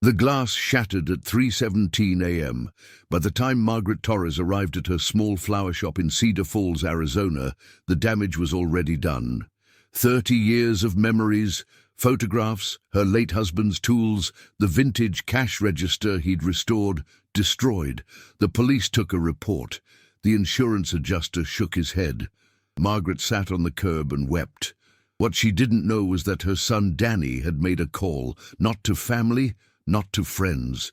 The glass shattered at 3:17 a.m. By the time Margaret Torres arrived at her small flower shop in Cedar Falls, Arizona, the damage was already done. 30 years of memories, photographs, her late husband's tools, the vintage cash register he'd restored, destroyed. The police took a report. The insurance adjuster shook his head. Margaret sat on the curb and wept. What she didn't know was that her son Danny had made a call, not to family, not to friends,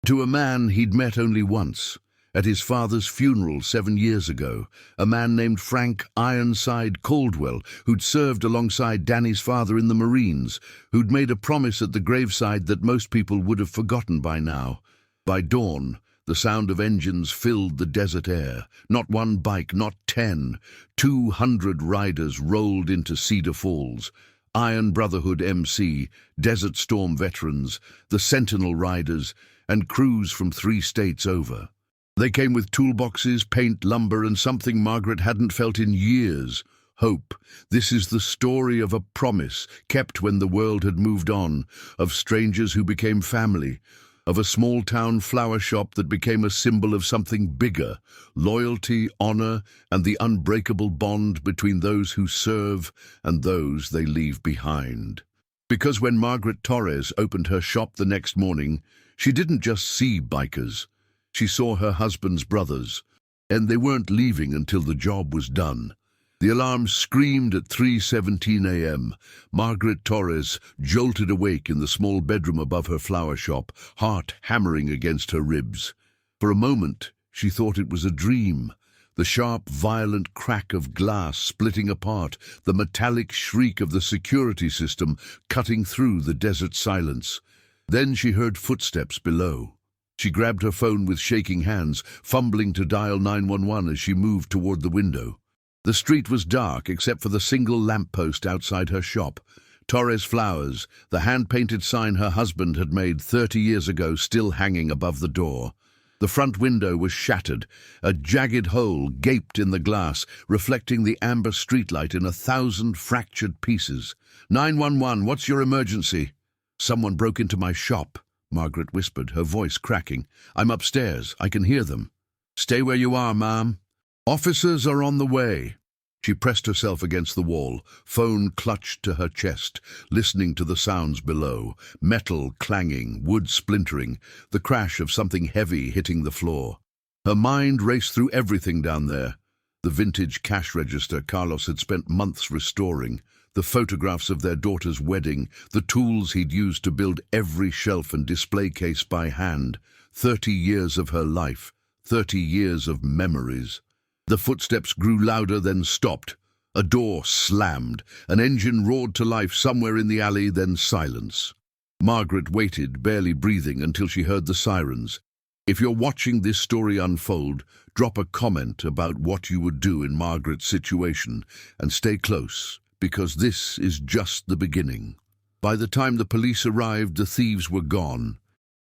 to a man he'd met only once, at his father's funeral 7 years ago, a man named Frank Ironside Caldwell, who'd served alongside Danny's father in the Marines, who'd made a promise at the graveside that most people would have forgotten by now. By dawn, the sound of engines filled the desert air. Not one bike, not 10. 200 riders rolled into Cedar Falls. Iron Brotherhood MC, Desert Storm veterans, the Sentinel riders, and crews from 3 states over. They came with toolboxes, paint, lumber, and something Margaret hadn't felt in years: hope. This is the story of a promise kept when the world had moved on, of strangers who became family, of a small-town flower shop that became a symbol of something bigger: loyalty, honor, and the unbreakable bond between those who serve and those they leave behind. Because when Margaret Torres opened her shop the next morning, she didn't just see bikers. She saw her husband's brothers, and they weren't leaving until the job was done. The alarm screamed at 3:17 a.m. Margaret Torres jolted awake in the small bedroom above her flower shop, heart hammering against her ribs. For a moment, she thought it was a dream. The sharp, violent crack of glass splitting apart, the metallic shriek of the security system cutting through the desert silence. Then she heard footsteps below. She grabbed her phone with shaking hands, fumbling to dial 911 as she moved toward the window. The street was dark except for the single lamppost outside her shop. Torres Flowers, the hand-painted sign her husband had made 30 years ago, still hanging above the door. The front window was shattered. A jagged hole gaped in the glass, reflecting the amber streetlight in 1,000 fractured pieces. 911, what's your emergency? Someone broke into my shop, Margaret whispered, her voice cracking. I'm upstairs. I can hear them. Stay where you are, ma'am. Officers are on the way. She pressed herself against the wall, phone clutched to her chest, listening to the sounds below: metal clanging, wood splintering, the crash of something heavy hitting the floor. Her mind raced through everything down there: the vintage cash register Carlos had spent months restoring, the photographs of their daughter's wedding, the tools he'd used to build every shelf and display case by hand. 30 years of her life, 30 years of memories. The footsteps grew louder, then stopped. A door slammed. An engine roared to life somewhere in the alley, then silence. Margaret waited, barely breathing, until she heard the sirens. If you're watching this story unfold, drop a comment about what you would do in Margaret's situation, and stay close, because this is just the beginning. By the time the police arrived, the thieves were gone.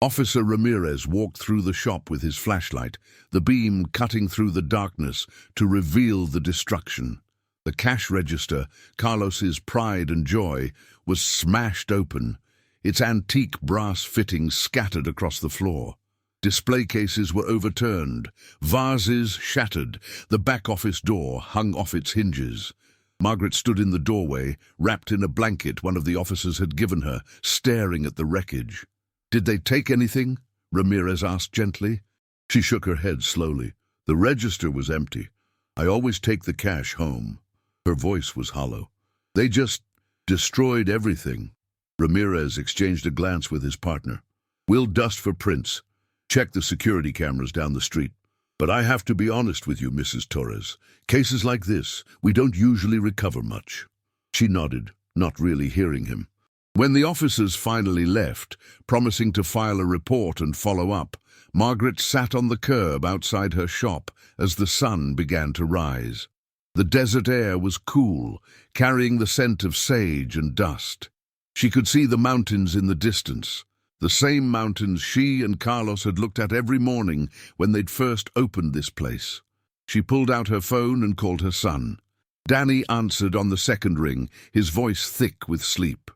Officer Ramirez walked through the shop with his flashlight, the beam cutting through the darkness to reveal the destruction. The cash register, Carlos's pride and joy, was smashed open, its antique brass fittings scattered across the floor. Display cases were overturned, vases shattered, the back office door hung off its hinges. Margaret stood in the doorway, wrapped in a blanket one of the officers had given her, staring at the wreckage. Did they take anything? Ramirez asked gently. She shook her head slowly. The register was empty. I always take the cash home. Her voice was hollow. They just destroyed everything. Ramirez exchanged a glance with his partner. We'll dust for prints. Check the security cameras down the street. But I have to be honest with you, Mrs. Torres. Cases like this, we don't usually recover much. She nodded, not really hearing him. When the officers finally left, promising to file a report and follow up, Margaret sat on the curb outside her shop as the sun began to rise. The desert air was cool, carrying the scent of sage and dust. She could see the mountains in the distance, the same mountains she and Carlos had looked at every morning when they'd first opened this place. She pulled out her phone and called her son. Danny answered on the second ring, his voice thick with sleep.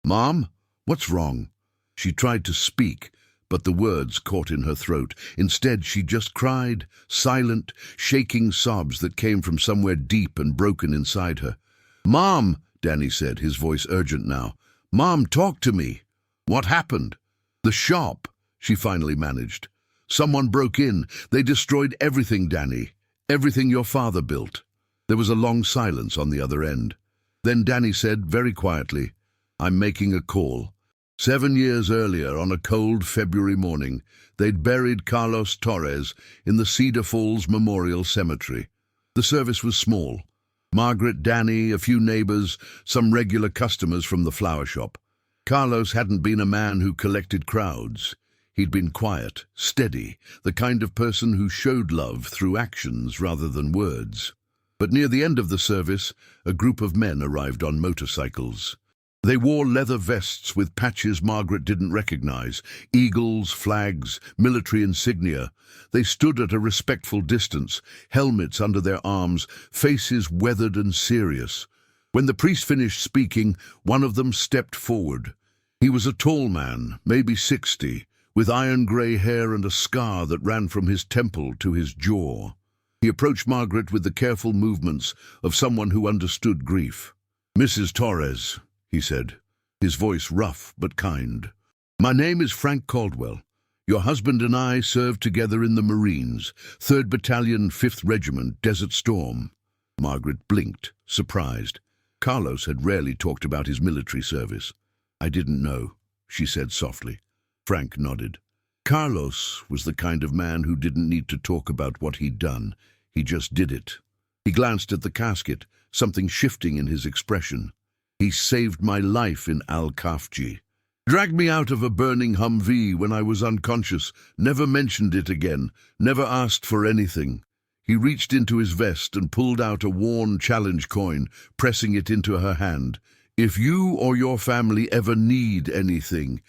Mom, what's wrong? She tried to speak, But the words caught in her throat. Instead, she just cried, silent, shaking sobs that came from somewhere deep and broken inside her. "Mom," Danny said, his voice urgent now. "Mom, talk to me." "What happened?" "The shop," she finally managed. "Someone broke in. They destroyed everything, Danny. Everything your father built." There was a long silence on the other end. Then Danny said, very quietly, "I'm making a call." 7 years earlier, on a cold February morning, they'd buried Carlos Torres in the Cedar Falls Memorial Cemetery. The service was small. Margaret, Danny, a few neighbors, some regular customers from the flower shop. Carlos hadn't been a man who collected crowds. He'd been quiet, steady, the kind of person who showed love through actions rather than words. But near the end of the service, a group of men arrived on motorcycles. They wore leather vests with patches Margaret didn't recognize, eagles, flags, military insignia. They stood at a respectful distance, helmets under their arms, faces weathered and serious. When the priest finished speaking, one of them stepped forward. He was a tall man, maybe 60, with iron-grey hair and a scar that ran from his temple to his jaw. He approached Margaret with the careful movements of someone who understood grief. "Mrs. Torres," he said, his voice rough but kind. "My name is Frank Caldwell. Your husband and I served together in the Marines, 3rd Battalion, 5th Regiment, Desert Storm." Margaret blinked, surprised. Carlos had rarely talked about his military service. "I didn't know," she said softly. Frank nodded. Carlos was the kind of man who didn't need to talk about what he'd done. He just did it. He glanced at the casket, something shifting in his expression. "He saved my life in Al-Kafji. Dragged me out of a burning Humvee when I was unconscious, never mentioned it again, never asked for anything." He reached into his vest and pulled out a worn challenge coin, pressing it into her hand. "If you or your family ever need anything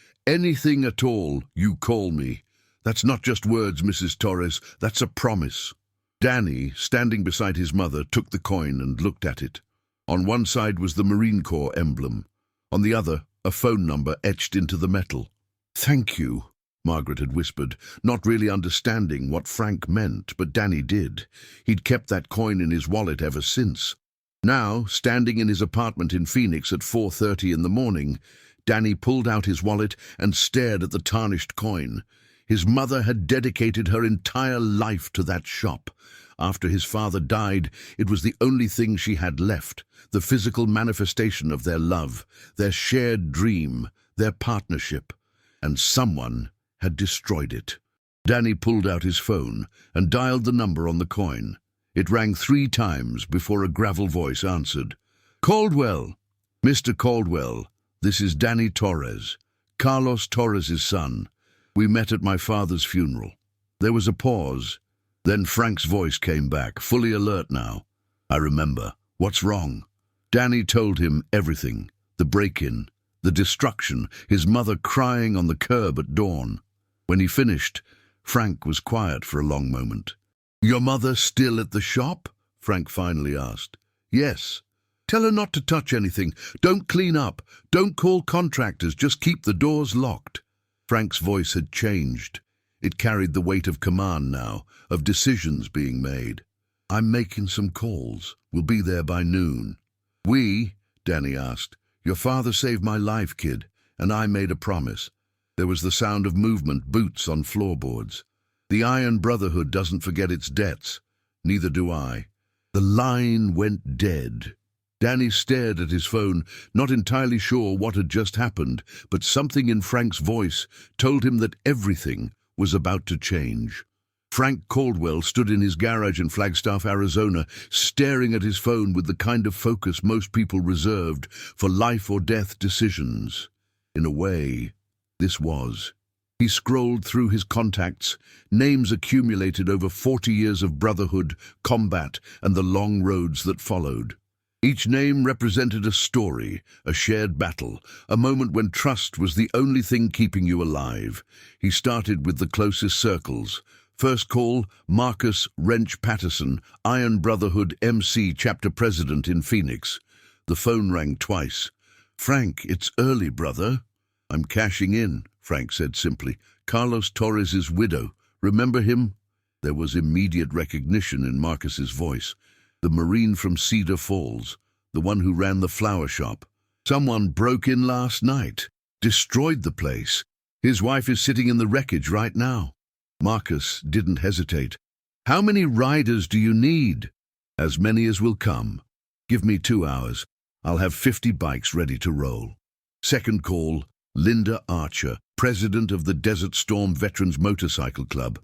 at all, you call me. That's not just words, Mrs. Torres, that's a promise." Danny, standing beside his mother, took the coin and looked at it. On one side was the Marine Corps emblem. On the other, a phone number etched into the metal. "Thank you," Margaret had whispered, not really understanding what Frank meant, but Danny did. He'd kept that coin in his wallet ever since. Now, standing in his apartment in Phoenix at 4:30 in the morning, Danny pulled out his wallet and stared at the tarnished coin. His mother had dedicated her entire life to that shop. After his father died, it was the only thing she had left, the physical manifestation of their love, their shared dream, their partnership. And someone had destroyed it. Danny pulled out his phone and dialed the number on the coin. It rang 3 times before a gravel voice answered. "Caldwell!" "Mr. Caldwell, this is Danny Torres, Carlos Torres' son. We met at my father's funeral." There was a pause. Then Frank's voice came back, fully alert now. "I remember. What's wrong?" Danny told him everything. The break-in, the destruction, his mother crying on the curb at dawn. When he finished, Frank was quiet for a long moment. "Your mother still at the shop?" Frank finally asked. "Yes. Tell her not to touch anything. Don't clean up. Don't call contractors. Just keep the doors locked." Frank's voice had changed. It carried the weight of command now, of decisions being made. "I'm making some calls. We'll be there by noon." "We?" Danny asked. "Your father saved my life, kid, and I made a promise." There was the sound of movement, boots on floorboards. "The Iron Brotherhood doesn't forget its debts. Neither do I." The line went dead. Danny stared at his phone, not entirely sure what had just happened, but something in Frank's voice told him that everything was about to change. Frank Caldwell stood in his garage in Flagstaff, Arizona, staring at his phone with the kind of focus most people reserved for life-or-death decisions. In a way, this was. He scrolled through his contacts, names accumulated over 40 years of brotherhood, combat, and the long roads that followed. Each name represented a story, a shared battle, a moment when trust was the only thing keeping you alive. He started with the closest circles. First call, Marcus Wrench Patterson, Iron Brotherhood MC Chapter President in Phoenix. The phone rang twice. "Frank, it's early, brother." "I'm cashing in," Frank said simply. Carlos Torres's widow. Remember him?" There was immediate recognition in Marcus's voice. "The Marine from Cedar Falls, the one who ran the flower shop. Someone broke in last night, destroyed the place. His wife is sitting in the wreckage right now." Marcus didn't hesitate. "How many riders do you need?" "As many as will come. Give me 2 hours. I'll have 50 bikes ready to roll." Second call, Linda Archer, president of the Desert Storm Veterans Motorcycle Club.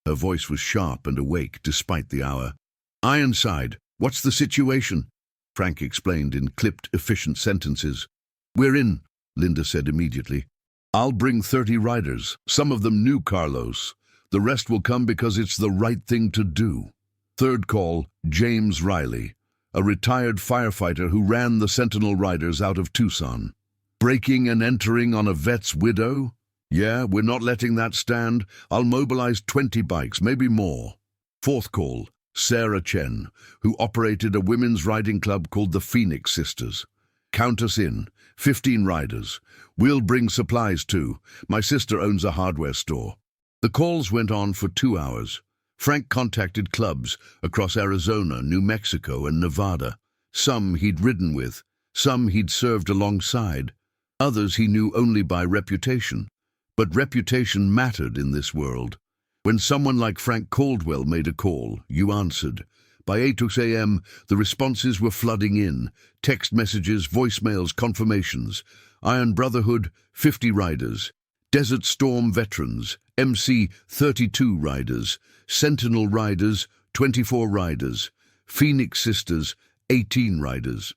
Her voice was sharp and awake despite the hour. "Ironside, what's the situation?" Frank explained in clipped, efficient sentences. "We're in," Linda said immediately. "I'll bring 30 riders, some of them new Carlos. The rest will come because it's the right thing to do." Third call, James Riley, a retired firefighter who ran the Sentinel Riders out of Tucson. "Breaking and entering on a vet's widow? Yeah, we're not letting that stand. I'll mobilize 20 bikes, maybe more." Fourth call, Sarah Chen, who operated a women's riding club called the Phoenix Sisters. "Count us in, 15 riders. We'll bring supplies too. My sister owns a hardware store." The calls went on for 2 hours. Frank contacted clubs across Arizona, New Mexico, and Nevada. Some he'd ridden with, some he'd served alongside, others he knew only by reputation. But reputation mattered in this world. When someone like Frank Caldwell made a call, you answered. By 8 a.m., the responses were flooding in. Text messages, voicemails, confirmations. Iron Brotherhood, 50 riders. Desert Storm Veterans, MC, 32 riders. Sentinel Riders, 24 riders. Phoenix Sisters, 18 riders.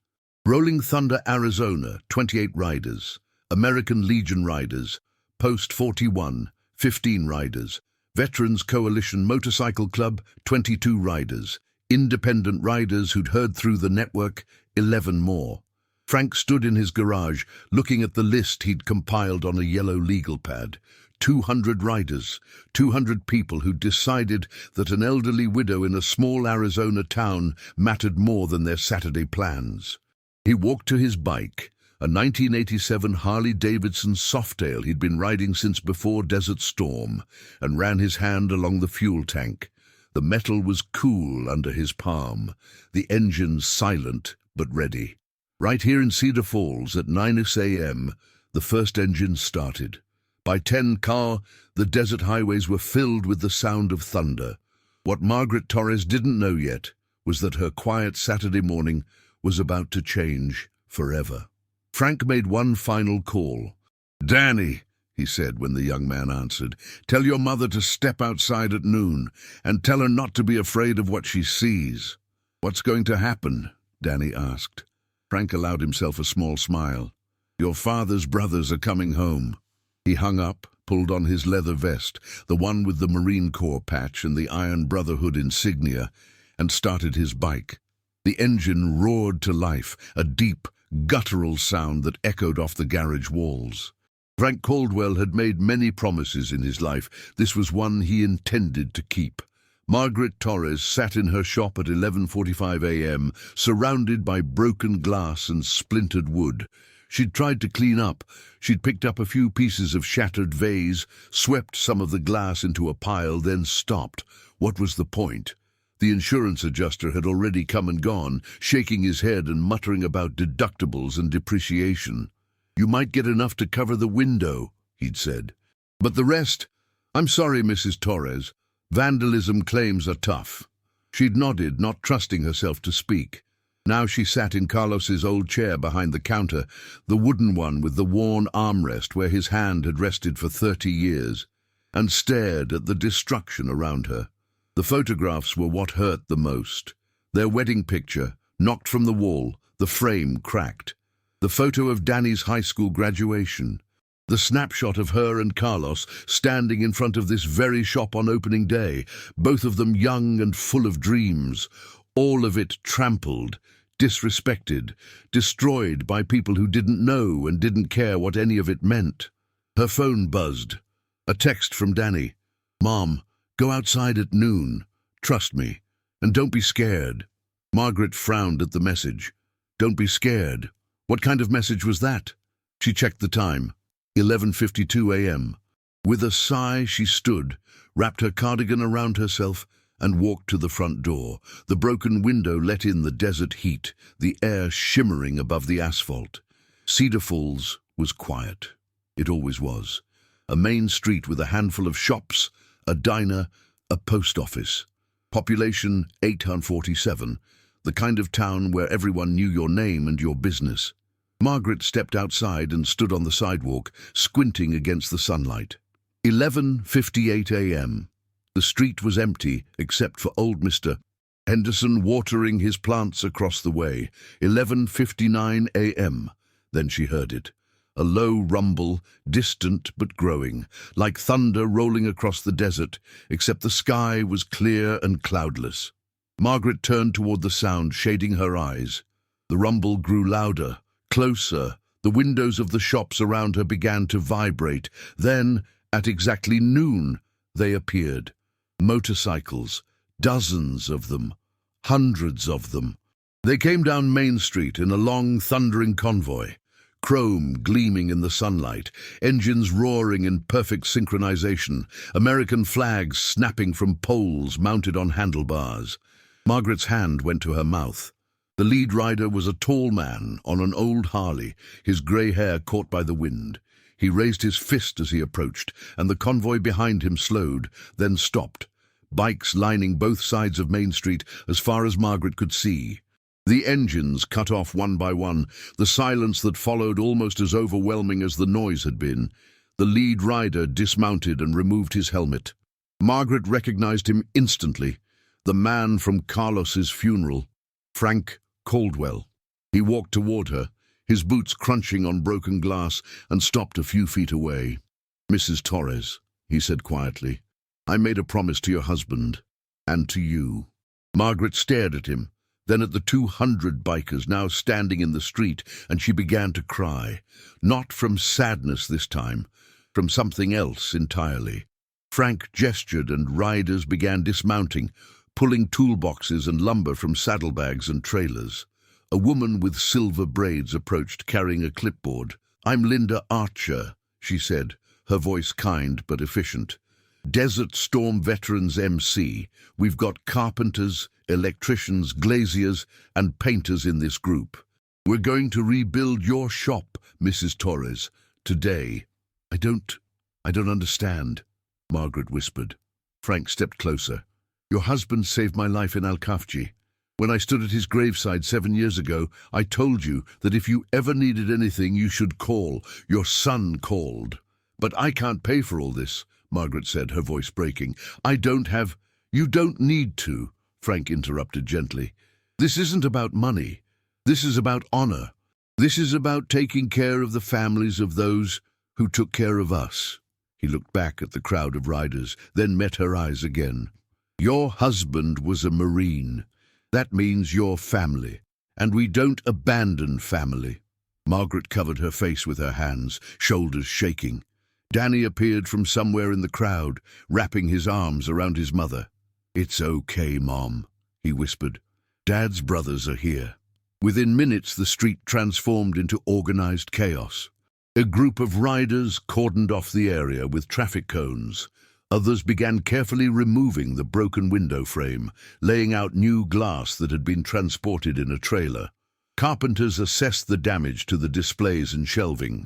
Rolling Thunder, Arizona, 28 riders. American Legion Riders, Post 41, 15 riders. Veterans Coalition Motorcycle Club, 22 riders. Independent riders who'd heard through the network, 11 more. Frank stood in his garage, looking at the list he'd compiled on a yellow legal pad. 200 riders, 200 people who'd decided that an elderly widow in a small Arizona town mattered more than their Saturday plans. He walked to his bike, a 1987 Harley-Davidson Softail he'd been riding since before Desert Storm, and ran his hand along the fuel tank. The metal was cool under his palm, the engine silent but ready. Right here in Cedar Falls at 9 a.m., the first engine started. By 10 the desert highways were filled with the sound of thunder. What Margaret Torres didn't know yet was that her quiet Saturday morning was about to change forever. Frank made one final call. "Danny," he said when the young man answered, "tell your mother to step outside at noon, and tell her not to be afraid of what she sees." "What's going to happen?" Danny asked. Frank allowed himself a small smile. "Your father's brothers are coming home." He hung up, pulled on his leather vest, the one with the Marine Corps patch and the Iron Brotherhood insignia, and started his bike. The engine roared to life, a deep, guttural sound that echoed off the garage walls. Frank Caldwell had made many promises in his life. This was one he intended to keep. Margaret Torres sat in her shop at 11:45 a.m., surrounded by broken glass and splintered wood. She'd tried to clean up. She'd picked up a few pieces of shattered vase, swept some of the glass into a pile, then stopped. What was the point? The insurance adjuster had already come and gone, shaking his head and muttering about deductibles and depreciation. "You might get enough to cover the window," he'd said. "But the rest? I'm sorry, Mrs. Torres. Vandalism claims are tough." She'd nodded, not trusting herself to speak. Now she sat in Carlos's old chair behind the counter, the wooden one with the worn armrest where his hand had rested for 30 years, and stared at the destruction around her. The photographs were what hurt the most. Their wedding picture, knocked from the wall, the frame cracked. The photo of Danny's high school graduation. The snapshot of her and Carlos standing in front of this very shop on opening day, both of them young and full of dreams. All of it trampled, disrespected, destroyed by people who didn't know and didn't care what any of it meant. Her phone buzzed. A text from Danny. "Mom, go outside at noon. Trust me. And don't be scared." Margaret frowned at the message. "Don't be scared." What kind of message was that? She checked the time. 11:52 a.m. With a sigh, she stood, wrapped her cardigan around herself, and walked to the front door. The broken window let in the desert heat, the air shimmering above the asphalt. Cedar Falls was quiet. It always was. A main street with a handful of shops, a diner, a post office. Population 847, the kind of town where everyone knew your name and your business. Margaret stepped outside and stood on the sidewalk, squinting against the sunlight. 11:58 a.m. The street was empty, except for old Mr. Henderson watering his plants across the way. 11:59 a.m. Then she heard it. A low rumble, distant but growing, like thunder rolling across the desert, except the sky was clear and cloudless. Margaret turned toward the sound, shading her eyes. The rumble grew louder, closer. The windows of the shops around her began to vibrate. Then, at exactly noon, they appeared. Motorcycles, dozens of them, hundreds of them. They came down Main Street in a long, thundering convoy, chrome gleaming in the sunlight, engines roaring in perfect synchronization, American flags snapping from poles mounted on handlebars. Margaret's hand went to her mouth. The lead rider was a tall man on an old Harley, his grey hair caught by the wind. He raised his fist as he approached, and the convoy behind him slowed, then stopped. Bikes lining both sides of Main Street as far as Margaret could see. The engines cut off one by one, the silence that followed almost as overwhelming as the noise had been. The lead rider dismounted and removed his helmet. Margaret recognized him instantly, the man from Carlos's funeral, Frank Caldwell. He walked toward her, his boots crunching on broken glass, and stopped a few feet away. "Mrs. Torres," he said quietly, "I made a promise to your husband, and to you." Margaret stared at him, then at the 200 bikers now standing in the street, and she began to cry. Not from sadness this time, from something else entirely. Frank gestured and riders began dismounting, pulling toolboxes and lumber from saddlebags and trailers. A woman with silver braids approached, carrying a clipboard. "I'm Linda Archer," she said, her voice kind but efficient. "Desert Storm Veterans MC. We've got carpenters, electricians, glaziers, and painters in this group. We're going to rebuild your shop, Mrs. Torres, today." I don't understand," Margaret whispered. Frank stepped closer. "Your husband saved my life in Al-Kafji. When I stood at his graveside 7 years ago, I told you that if you ever needed anything, you should call. Your son called." "But I can't pay for all this," Margaret said, her voice breaking. "I don't have—" "You don't need to," Frank interrupted gently. "This isn't about money. This is about honor. This is about taking care of the families of those who took care of us." He looked back at the crowd of riders, then met her eyes again. "Your husband was a Marine. That means your family, and we don't abandon family." Margaret covered her face with her hands, shoulders shaking. Danny appeared from somewhere in the crowd, wrapping his arms around his mother. "It's okay, Mom," he whispered. "Dad's brothers are here." Within minutes, the street transformed into organized chaos. A group of riders cordoned off the area with traffic cones. Others began carefully removing the broken window frame, laying out new glass that had been transported in a trailer. Carpenters assessed the damage to the displays and shelving.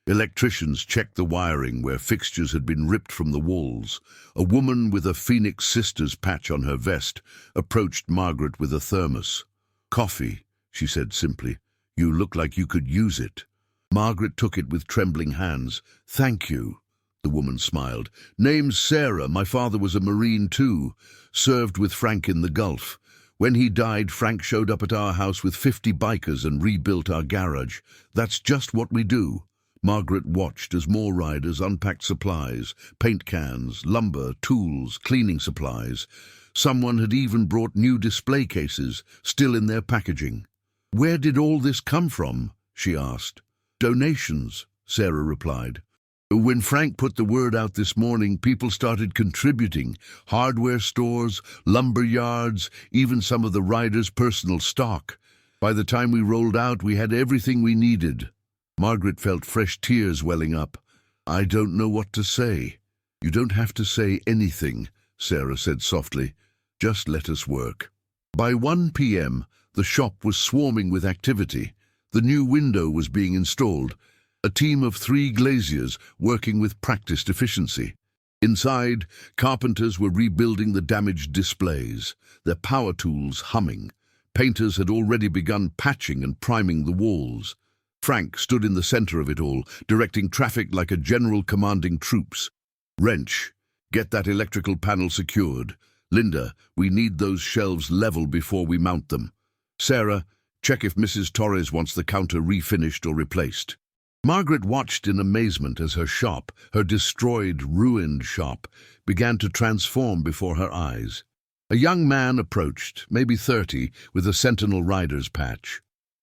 Electricians checked the wiring where fixtures had been ripped from the walls. A woman with a Phoenix Sisters patch on her vest approached Margaret with a thermos. "Coffee," she said simply. "You look like you could use it." Margaret took it with trembling hands. "Thank you." The woman smiled. "Name's Sarah. My father was a Marine too. Served with Frank in the Gulf. When he died, Frank showed up at our house with 50 bikers and rebuilt our garage. That's just what we do." Margaret watched as more riders unpacked supplies, paint cans, lumber, tools, cleaning supplies. Someone had even brought new display cases, still in their packaging. "Where did all this come from?" she asked. "Donations," Sarah replied. "When Frank put the word out this morning, people started contributing. Hardware stores, lumber yards, even some of the riders' personal stock. By the time we rolled out, we had everything we needed." Margaret felt fresh tears welling up. "I don't know what to say." You don't have to say anything, Sarah said softly. Just let us work. By 1 p.m., the shop was swarming with activity. The new window was being installed, a team of 3 glaziers working with practiced efficiency. Inside, carpenters were rebuilding the damaged displays, their power tools humming. Painters had already begun patching and priming the walls. Frank stood in the center of it all, directing traffic like a general commanding troops. Wrench, get that electrical panel secured. Linda, we need those shelves level before we mount them. Sarah, check if Mrs. Torres wants the counter refinished or replaced. Margaret watched in amazement as her shop, her destroyed, ruined shop, began to transform before her eyes. A young man approached, maybe 30, with a Sentinel Rider's patch.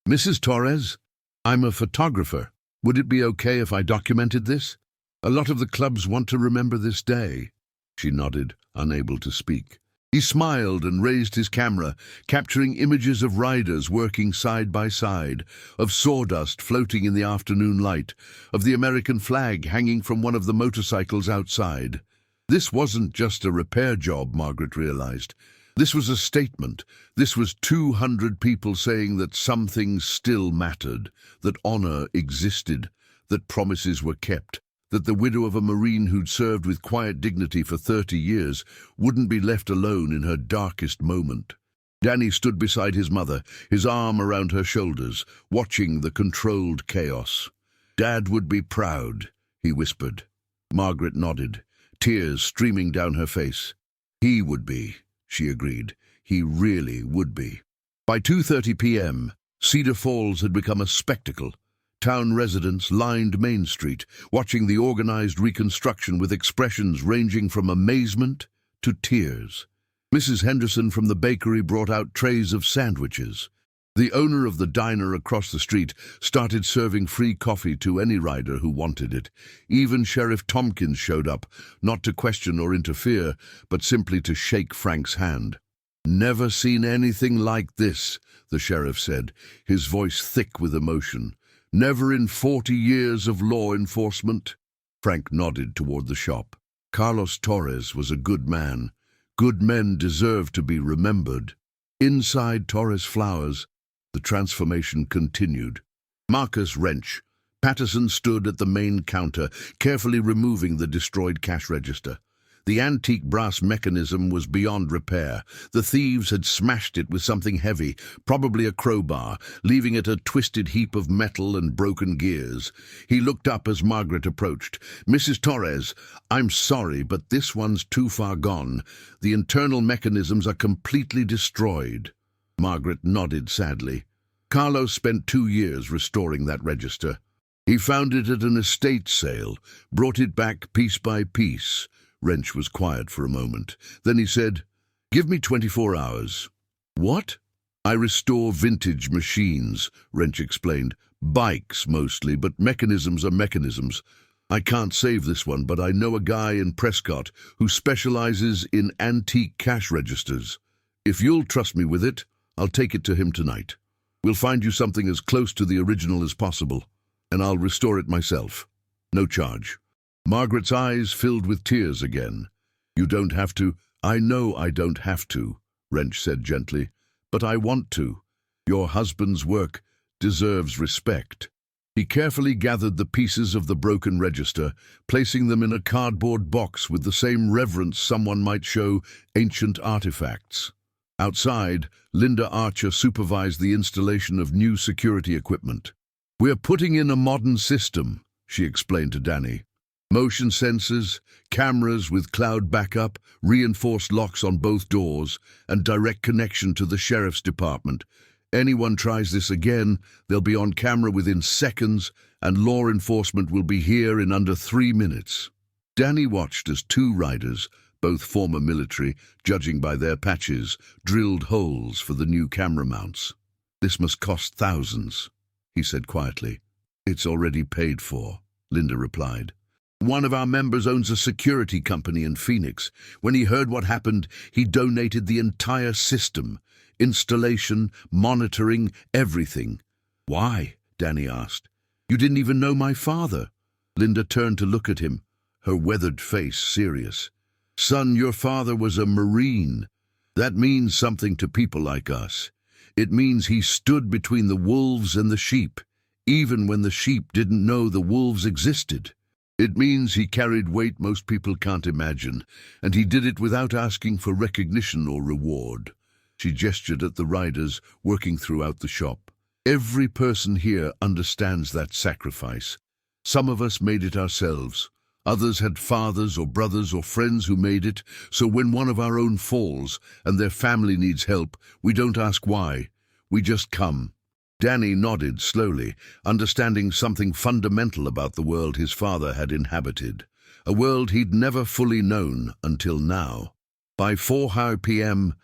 Mrs. Torres, I'm a photographer. Would it be okay if I documented this? A lot of the clubs want to remember this day. She nodded, unable to speak. He smiled and raised his camera, capturing images of riders working side by side, of sawdust floating in the afternoon light, of the American flag hanging from one of the motorcycles outside. This wasn't just a repair job, Margaret realized. This was a statement. This was 200 people saying that some things still mattered, that honor existed, that promises were kept, that the widow of a Marine who'd served with quiet dignity for 30 years wouldn't be left alone in her darkest moment. Danny stood beside his mother, his arm around her shoulders, watching the controlled chaos. Dad would be proud, he whispered. Margaret nodded, tears streaming down her face. He would be, she agreed. He really would be. By 2:30 p.m., Cedar Falls had become a spectacle. Town residents lined Main Street, watching the organized reconstruction with expressions ranging from amazement to tears. Mrs. Henderson from the bakery brought out trays of sandwiches. The owner of the diner across the street started serving free coffee to any rider who wanted it. Even Sheriff Tompkins showed up, not to question or interfere, but simply to shake Frank's hand. "Never seen anything like this," the sheriff said, his voice thick with emotion. "Never in 40 years of law enforcement." Frank nodded toward the shop. Carlos Torres was a good man. Good men deserve to be remembered. Inside Torres Flowers, the transformation continued. Marcus Wrench. Patterson stood at the main counter, carefully removing the destroyed cash register. The antique brass mechanism was beyond repair. The thieves had smashed it with something heavy, probably a crowbar, leaving it a twisted heap of metal and broken gears. He looked up as Margaret approached. "Mrs. Torres, I'm sorry, but this one's too far gone. The internal mechanisms are completely destroyed." Margaret nodded sadly. Carlos spent 2 years restoring that register. He found it at an estate sale, brought it back piece by piece. Wrench was quiet for a moment. Then he said, "Give me 24 hours. "What?" "I restore vintage machines," Wrench explained. "Bikes, mostly, but mechanisms are mechanisms. I can't save this one, but I know a guy in Prescott who specializes in antique cash registers. If you'll trust me with it, I'll take it to him tonight. We'll find you something as close to the original as possible, and I'll restore it myself. No charge." Margaret's eyes filled with tears again. "You don't have to." "I know I don't have to," Wrench said gently, "but I want to. Your husband's work deserves respect." He carefully gathered the pieces of the broken register, placing them in a cardboard box with the same reverence someone might show ancient artifacts. Outside, Linda Archer supervised the installation of new security equipment. "We're putting in a modern system," she explained to Danny. "Motion sensors, cameras with cloud backup, reinforced locks on both doors, and direct connection to the sheriff's department. Anyone tries this again, they'll be on camera within seconds, and law enforcement will be here in under 3 minutes." Danny watched as 2 riders, both former military, judging by their patches, drilled holes for the new camera mounts. "This must cost thousands," he said quietly. "It's already paid for," Linda replied. "One of our members owns a security company in Phoenix. When he heard what happened, he donated the entire system. Installation, monitoring, everything." "Why?" Danny asked. "You didn't even know my father." Linda turned to look at him. her weathered face serious. "Son, your father was a Marine. That means something to people like us. It means he stood between the wolves and the sheep, even when the sheep didn't know the wolves existed. It means he carried weight most people can't imagine, and he did it without asking for recognition or reward." She gestured at the riders working throughout the shop. "Every person here understands that sacrifice. Some of us made it ourselves. Others had fathers or brothers or friends who made it, so when one of our own falls and their family needs help, we don't ask why. We just come." Danny nodded slowly, understanding something fundamental about the world his father had inhabited, a world he'd never fully known until now. By 4 p.m.,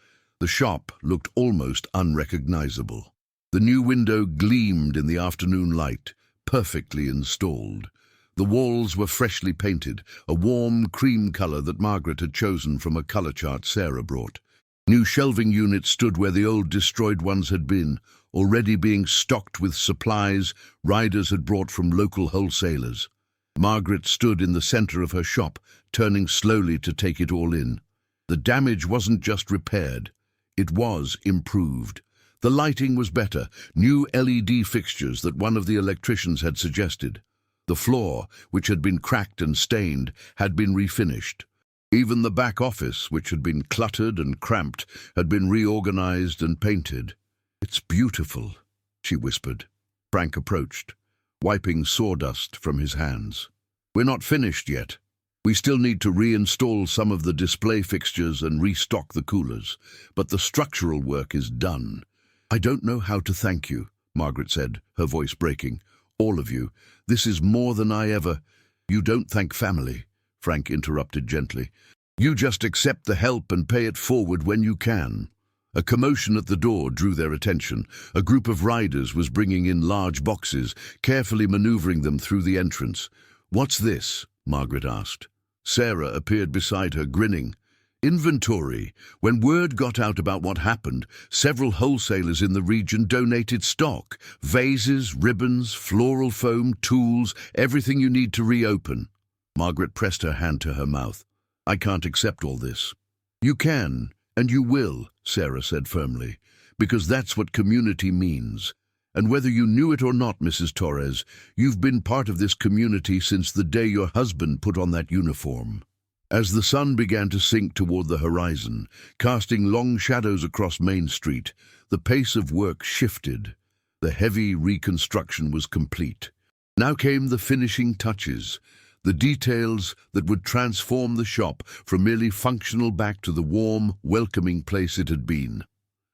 the shop looked almost unrecognizable. The new window gleamed in the afternoon light, perfectly installed. The walls were freshly painted, a warm cream color that Margaret had chosen from a color chart Sarah brought. New shelving units stood where the old destroyed ones had been, already being stocked with supplies riders had brought from local wholesalers. Margaret stood in the center of her shop, turning slowly to take it all in. The damage wasn't just repaired, it was improved. The lighting was better, new LED fixtures that one of the electricians had suggested. The floor, which had been cracked and stained, had been refinished. Even the back office, which had been cluttered and cramped, had been reorganized and painted. "It's beautiful," she whispered. Frank approached, wiping sawdust from his hands. "We're not finished yet. We still need to reinstall some of the display fixtures and restock the coolers, but the structural work is done." "I don't know how to thank you," Margaret said, her voice breaking. "All of you. This is more than I ever—" "You don't thank family," Frank interrupted gently. "You just accept the help and pay it forward when you can." A commotion at the door drew their attention. A group of riders was bringing in large boxes, carefully maneuvering them through the entrance. "What's this?" Margaret asked. Sarah appeared beside her, grinning. "Inventory. When word got out about what happened, several wholesalers in the region donated stock. Vases, ribbons, floral foam, tools, everything you need to reopen." Margaret pressed her hand to her mouth. "I can't accept all this." "You can, and you will," Sarah said firmly, "because that's what community means. And whether you knew it or not, Mrs. Torres, you've been part of this community since the day your husband put on that uniform." As the sun began to sink toward the horizon, casting long shadows across Main Street, the pace of work shifted. The heavy reconstruction was complete. Now came the finishing touches, the details that would transform the shop from merely functional back to the warm, welcoming place it had been.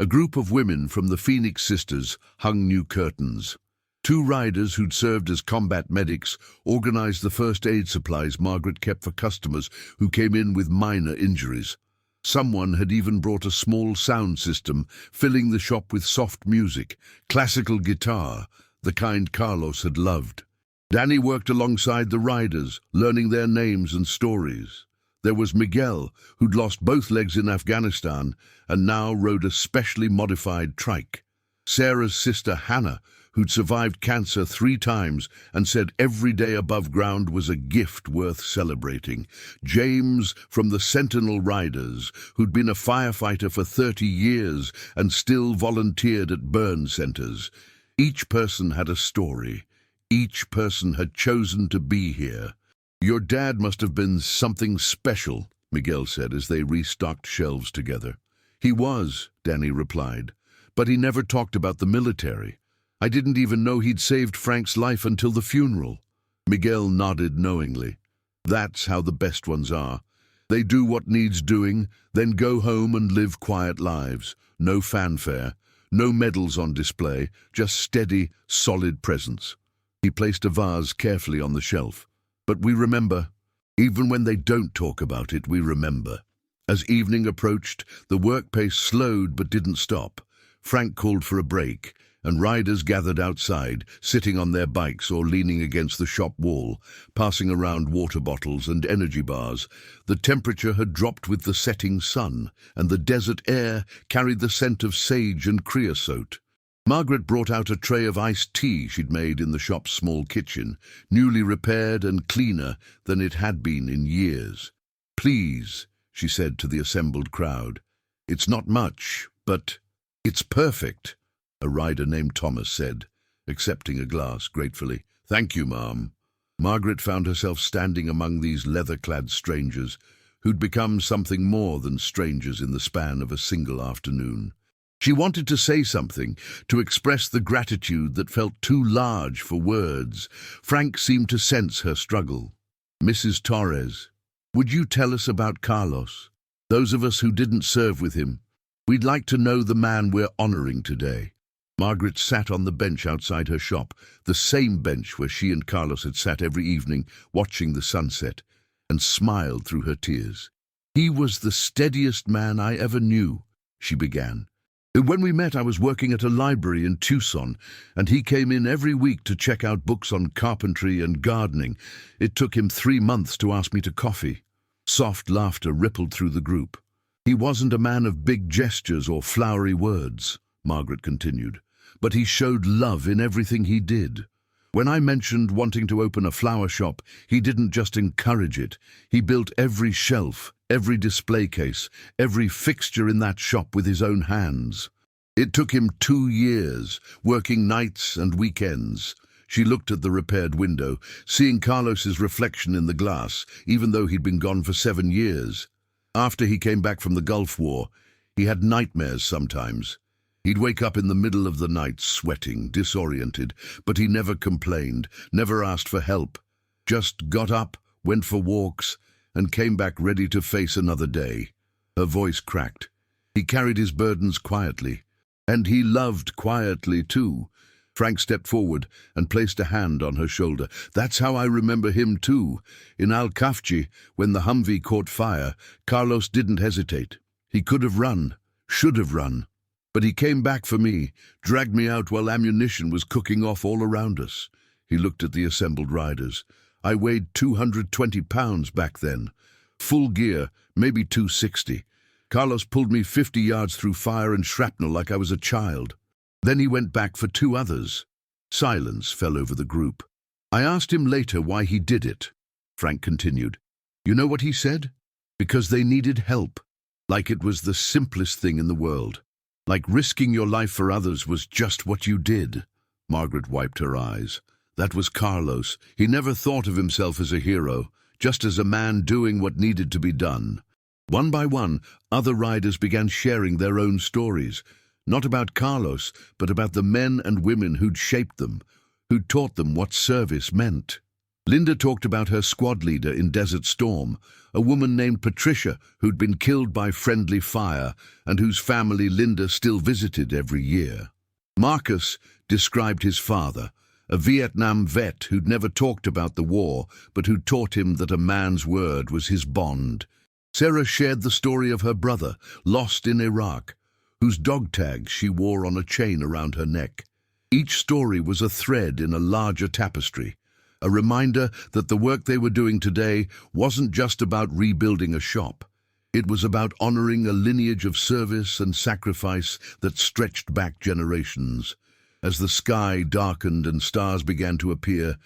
A group of women from the Phoenix Sisters hung new curtains. 2 riders who'd served as combat medics organized the first aid supplies Margaret kept for customers who came in with minor injuries. Someone had even brought a small sound system, filling the shop with soft music, classical guitar, the kind Carlos had loved. Danny worked alongside the riders, learning their names and stories. There was Miguel, who'd lost both legs in Afghanistan and now rode a specially modified trike. Sarah's sister Hannah, who'd survived cancer 3 times and said every day above ground was a gift worth celebrating. James from the Sentinel Riders, who'd been a firefighter for 30 years and still volunteered at burn centers. Each person had a story. Each person had chosen to be here. "Your dad must have been something special," Miguel said as they restocked shelves together. "He was," Danny replied, "but he never talked about the military. I didn't even know he'd saved Frank's life until the funeral." Miguel nodded knowingly. "That's how the best ones are. They do what needs doing, then go home and live quiet lives. No fanfare, no medals on display, just steady, solid presence." He placed a vase carefully on the shelf. "But we remember. Even when they don't talk about it, we remember." As evening approached, the work pace slowed but didn't stop. Frank called for a break, and riders gathered outside, sitting on their bikes or leaning against the shop wall, passing around water bottles and energy bars. The temperature had dropped with the setting sun, and the desert air carried the scent of sage and creosote. Margaret brought out a tray of iced tea she'd made in the shop's small kitchen, newly repaired and cleaner than it had been in years. "Please," she said to the assembled crowd. "It's not much, but it's perfect," a rider named Thomas said, accepting a glass gratefully. "Thank you, ma'am." Margaret found herself standing among these leather-clad strangers who'd become something more than strangers in the span of a single afternoon. She wanted to say something, to express the gratitude that felt too large for words. Frank seemed to sense her struggle. "Mrs. Torres, would you tell us about Carlos? Those of us who didn't serve with him. We'd like to know the man we're honoring today." Margaret sat on the bench outside her shop, the same bench where she and Carlos had sat every evening, watching the sunset, and smiled through her tears. "He was the steadiest man I ever knew," she began. "When we met, I was working at a library in Tucson, and he came in every week to check out books on carpentry and gardening. It took him 3 months to ask me to coffee." Soft laughter rippled through the group. "He wasn't a man of big gestures or flowery words," Margaret continued, "but he showed love in everything he did. When I mentioned wanting to open a flower shop, he didn't just encourage it. He built every shelf, every display case, every fixture in that shop with his own hands. It took him 2 years, working nights and weekends." She looked at the repaired window, seeing Carlos's reflection in the glass, even though he'd been gone for 7 years. After he came back from the Gulf War, he had nightmares sometimes. He'd wake up in the middle of the night, sweating, disoriented, but he never complained, never asked for help. Just got up, went for walks, and came back ready to face another day. Her voice cracked. He carried his burdens quietly. And he loved quietly, too. Frank stepped forward and placed a hand on her shoulder. "That's how I remember him, too. In Al-Kafji, when the Humvee caught fire, Carlos didn't hesitate. He could have run, should have run. But he came back for me, dragged me out while ammunition was cooking off all around us." He looked at the assembled riders. "I weighed 220 pounds back then. Full gear, maybe 260. Carlos pulled me 50 yards through fire and shrapnel like I was a child. Then he went back for 2 others." Silence fell over the group. "I asked him later why he did it," Frank continued. "You know what he said? Because they needed help. Like it was the simplest thing in the world. Like risking your life for others was just what you did." Margaret wiped her eyes. That was Carlos. He never thought of himself as a hero, just as a man doing what needed to be done. One by one, other riders began sharing their own stories. Not about Carlos, but about the men and women who'd shaped them, who'd taught them what service meant. Linda talked about her squad leader in Desert Storm, a woman named Patricia who'd been killed by friendly fire and whose family Linda still visited every year. Marcus described his father, a Vietnam vet who'd never talked about the war, but who taught him that a man's word was his bond. Sarah shared the story of her brother, lost in Iraq, whose dog tag she wore on a chain around her neck. Each story was a thread in a larger tapestry, a reminder that the work they were doing today wasn't just about rebuilding a shop. It was about honoring a lineage of service and sacrifice that stretched back generations. As the sky darkened and stars began to appear,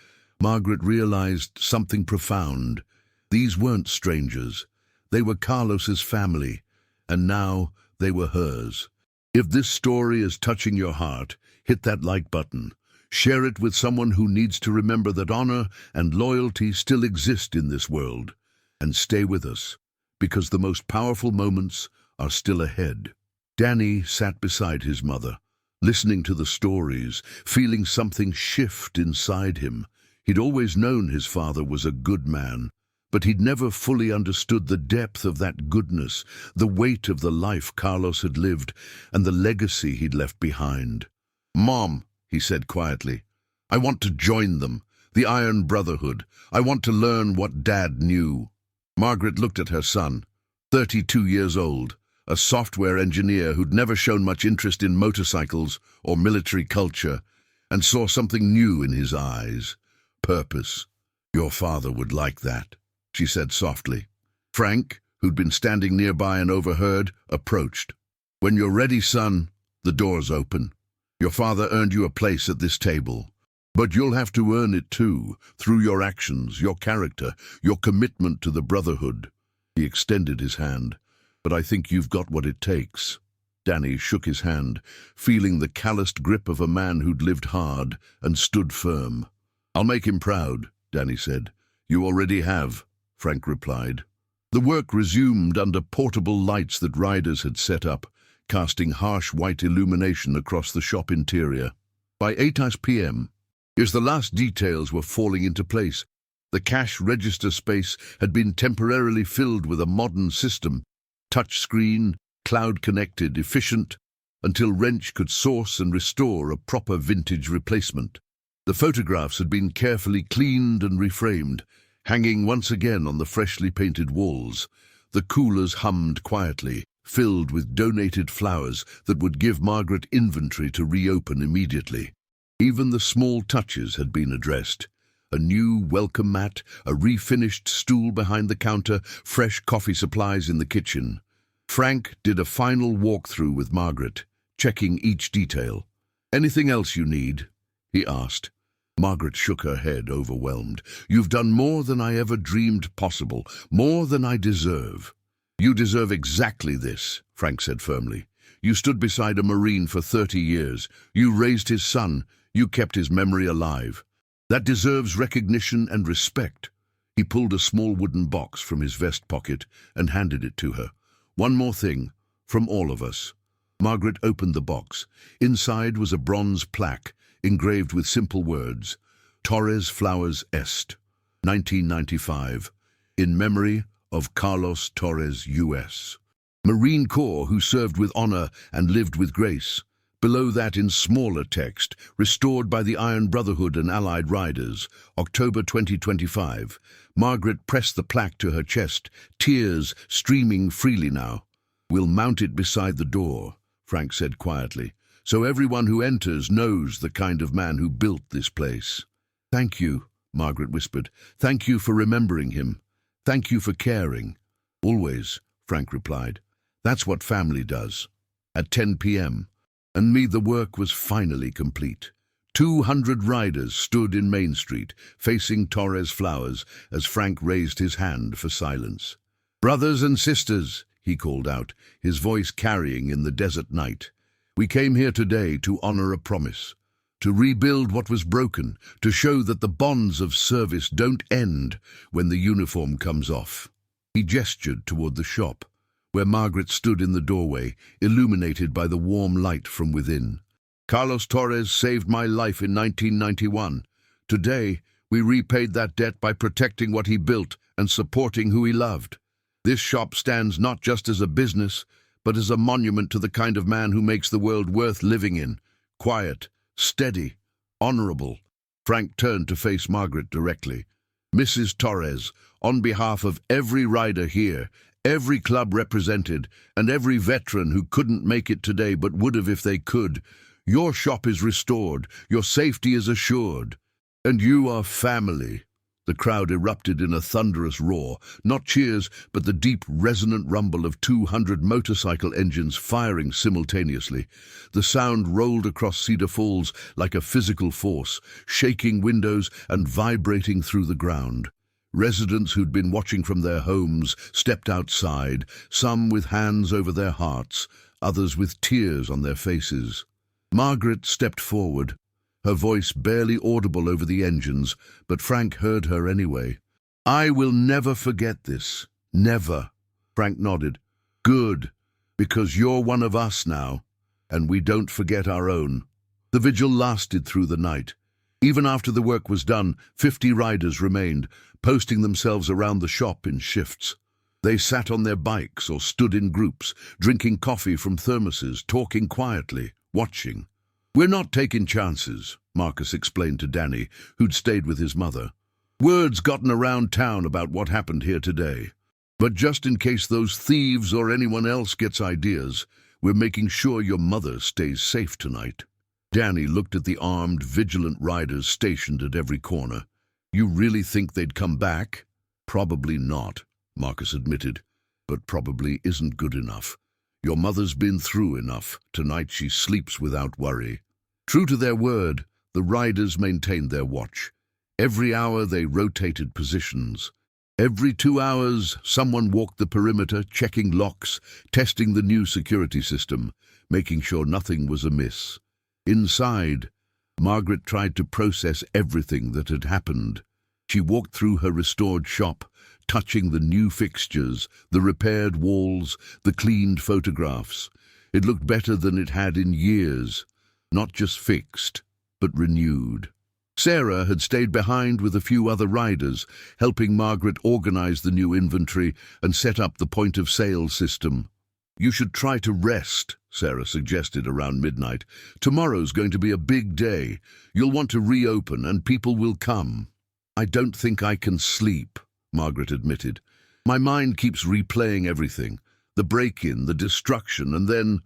Margaret realized something profound. These weren't strangers. They were Carlos's family, and now they were hers. If this story is touching your heart, hit that like button. Share it with someone who needs to remember that honor and loyalty still exist in this world. And stay with us, because the most powerful moments are still ahead. Danny sat beside his mother, listening to the stories, feeling something shift inside him. He'd always known his father was a good man, but he'd never fully understood the depth of that goodness, the weight of the life Carlos had lived, and the legacy he'd left behind. "Mom," he said quietly, "I want to join them, the Iron Brotherhood. I want to learn what Dad knew." Margaret looked at her son, 32 years old, a software engineer who'd never shown much interest in motorcycles or military culture, and saw something new in his eyes. Purpose. "Your father would like that," she said softly. Frank, who'd been standing nearby and overheard, approached. "When you're ready, son, the door's open." Your father earned you a place at this table. But you'll have to earn it too, through your actions, your character, your commitment to the brotherhood. He extended his hand. But I think you've got what it takes. Danny shook his hand, feeling the calloused grip of a man who'd lived hard and stood firm. I'll make him proud, Danny said. You already have, Frank replied. The work resumed under portable lights that riders had set up, casting harsh white illumination across the shop interior. By 8 p.m., as the last details were falling into place, the cash register space had been temporarily filled with a modern system, touchscreen, cloud-connected, efficient, until Wrench could source and restore a proper vintage replacement. The photographs had been carefully cleaned and reframed, hanging once again on the freshly painted walls. The coolers hummed quietly, filled with donated flowers that would give Margaret inventory to reopen immediately. Even the small touches had been addressed. A new welcome mat, a refinished stool behind the counter, fresh coffee supplies in the kitchen. Frank did a final walkthrough with Margaret, checking each detail. "Anything else you need?" he asked. Margaret shook her head, overwhelmed. "You've done more than I ever dreamed possible, more than I deserve." "You deserve exactly this," Frank said firmly. "You stood beside a Marine for 30 years. You raised his son. You kept his memory alive. That deserves recognition and respect." He pulled a small wooden box from his vest pocket and handed it to her. "One more thing, from all of us." Margaret opened the box. Inside was a bronze plaque, engraved with simple words, Torres Flowers Est, 1995, in memory of Carlos Torres, U.S. Marine Corps, who served with honor and lived with grace. Below that, in smaller text, restored by the Iron Brotherhood and Allied Riders, October 2025. Margaret pressed the plaque to her chest, tears streaming freely now. "We'll mount it beside the door," Frank said quietly, "so everyone who enters knows the kind of man who built this place." "Thank you," Margaret whispered. "Thank you for remembering him. Thank you for caring." "Always," Frank replied. "That's what family does." At 10 p.m., and the work was finally complete. 200 riders stood in Main Street, facing Torres Flowers, as Frank raised his hand for silence. "Brothers and sisters," he called out, his voice carrying in the desert night. "We came here today to honor a promise, to rebuild what was broken, to show that the bonds of service don't end when the uniform comes off." He gestured toward the shop, where Margaret stood in the doorway, illuminated by the warm light from within. "Carlos Torres saved my life in 1991. Today, we repaid that debt by protecting what he built and supporting who he loved. This shop stands not just as a business, but as a monument to the kind of man who makes the world worth living in. Quiet, steady, honorable." Frank turned to face Margaret directly. "Mrs. Torres, on behalf of every rider here, every club represented, and every veteran who couldn't make it today but would have if they could, your shop is restored, your safety is assured, and you are family." The crowd erupted in a thunderous roar, not cheers, but the deep, resonant rumble of 200 motorcycle engines firing simultaneously. The sound rolled across Cedar Falls like a physical force, shaking windows and vibrating through the ground. Residents who'd been watching from their homes stepped outside, some with hands over their hearts, others with tears on their faces. Margaret stepped forward, her voice barely audible over the engines, but Frank heard her anyway. "I will never forget this. Never." Frank nodded. "Good, because you're one of us now, and we don't forget our own." The vigil lasted through the night. Even after the work was done, 50 riders remained, posting themselves around the shop in shifts. They sat on their bikes or stood in groups, drinking coffee from thermoses, talking quietly, watching. "We're not taking chances," Marcus explained to Danny, who'd stayed with his mother. "Word's gotten around town about what happened here today. But just in case those thieves or anyone else gets ideas, we're making sure your mother stays safe tonight." Danny looked at the armed, vigilant riders stationed at every corner. "You really think they'd come back?" "Probably not," Marcus admitted, "but probably isn't good enough. Your mother's been through enough. Tonight she sleeps without worry." True to their word, the riders maintained their watch. Every hour they rotated positions. Every 2 hours, someone walked the perimeter, checking locks, testing the new security system, making sure nothing was amiss. Inside, Margaret tried to process everything that had happened. She walked through her restored shop, touching the new fixtures, the repaired walls, the cleaned photographs. It looked better than it had in years, not just fixed, but renewed. Sarah had stayed behind with a few other riders, helping Margaret organize the new inventory and set up the point-of-sale system. "You should try to rest," Sarah suggested around midnight. "Tomorrow's going to be a big day. You'll want to reopen and people will come." "I don't think I can sleep," Margaret admitted. "My mind keeps replaying everything. The break-in, the destruction, and then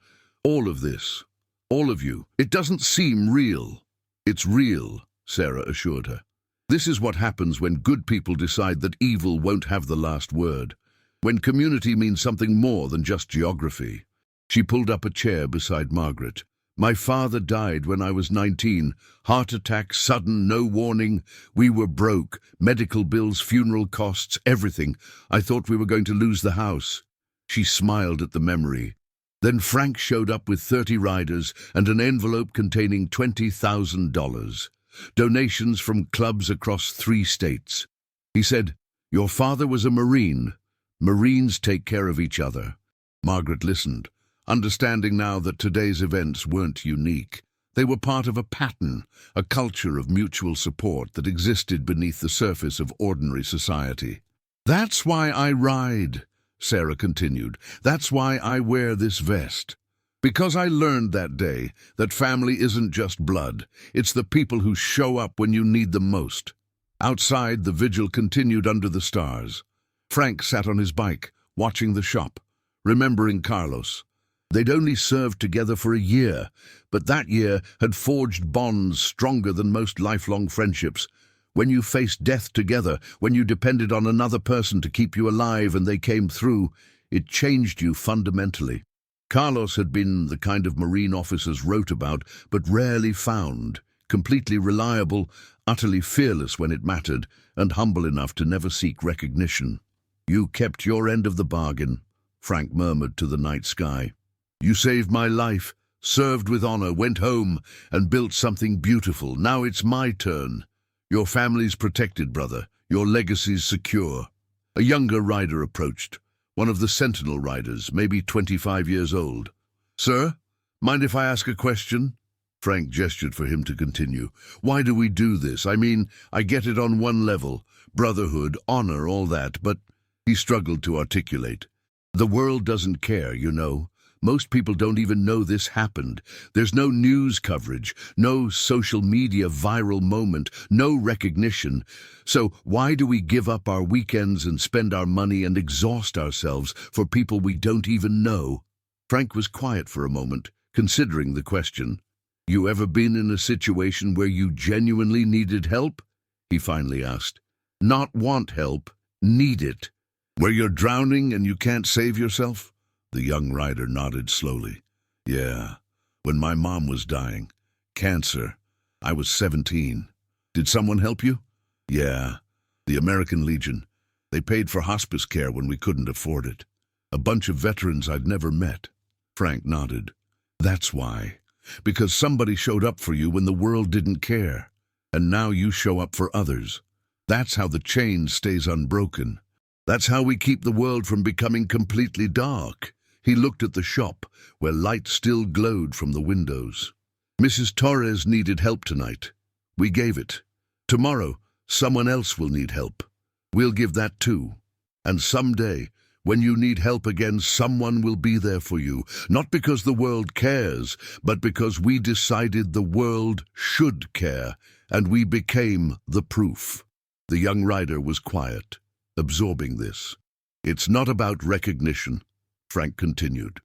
all of this. All of you. It doesn't seem real." "It's real," Sarah assured her. "This is what happens when good people decide that evil won't have the last word. When community means something more than just geography." She pulled up a chair beside Margaret. "My father died when I was 19. Heart attack, sudden, no warning. We were broke. Medical bills, funeral costs, everything. I thought we were going to lose the house." She smiled at the memory. Then Frank showed up with 30 riders and an envelope containing $20,000. Donations from clubs across 3 states. He said, "Your father was a Marine. Marines take care of each other." Margaret listened, understanding now that today's events weren't unique. They were part of a pattern, a culture of mutual support that existed beneath the surface of ordinary society. "That's why I ride," Sarah continued. "That's why I wear this vest. Because I learned that day that family isn't just blood. It's the people who show up when you need them most." Outside, the vigil continued under the stars. Frank sat on his bike, watching the shop, remembering Carlos. They'd only served together for a year, but that year had forged bonds stronger than most lifelong friendships. When you faced death together, when you depended on another person to keep you alive and they came through, it changed you fundamentally. Carlos had been the kind of Marine officers wrote about, but rarely found, completely reliable, utterly fearless when it mattered, and humble enough to never seek recognition. "You kept your end of the bargain," Frank murmured to the night sky. "You saved my life, served with honor, went home, and built something beautiful. Now it's my turn. Your family's protected, brother. Your legacy's secure." A younger rider approached, one of the Sentinel riders, maybe 25 years old. "Sir, mind if I ask a question?" Frank gestured for him to continue. "Why do we do this? I mean, I get it on one level, brotherhood, honor, all that, but—" He struggled to articulate. "The world doesn't care, you know. Most people don't even know this happened. There's no news coverage, no social media viral moment, no recognition. So why do we give up our weekends and spend our money and exhaust ourselves for people we don't even know?" Frank was quiet for a moment, considering the question. "You ever been in a situation where you genuinely needed help?" he finally asked. "Not want help, need it. Where you're drowning and you can't save yourself?" The young rider nodded slowly. "Yeah, when my mom was dying. Cancer. I was 17. Did someone help you?" "Yeah, the American Legion. They paid for hospice care when we couldn't afford it. A bunch of veterans I'd never met." Frank nodded. "That's why. Because somebody showed up for you when the world didn't care. And now you show up for others. That's how the chain stays unbroken. That's how we keep the world from becoming completely dark." He looked at the shop, where light still glowed from the windows. "Mrs. Torres needed help tonight. We gave it. Tomorrow, someone else will need help. We'll give that too. And someday, when you need help again, someone will be there for you. Not because the world cares, but because we decided the world should care, and we became the proof." The young rider was quiet, absorbing this. "It's not about recognition," Frank continued.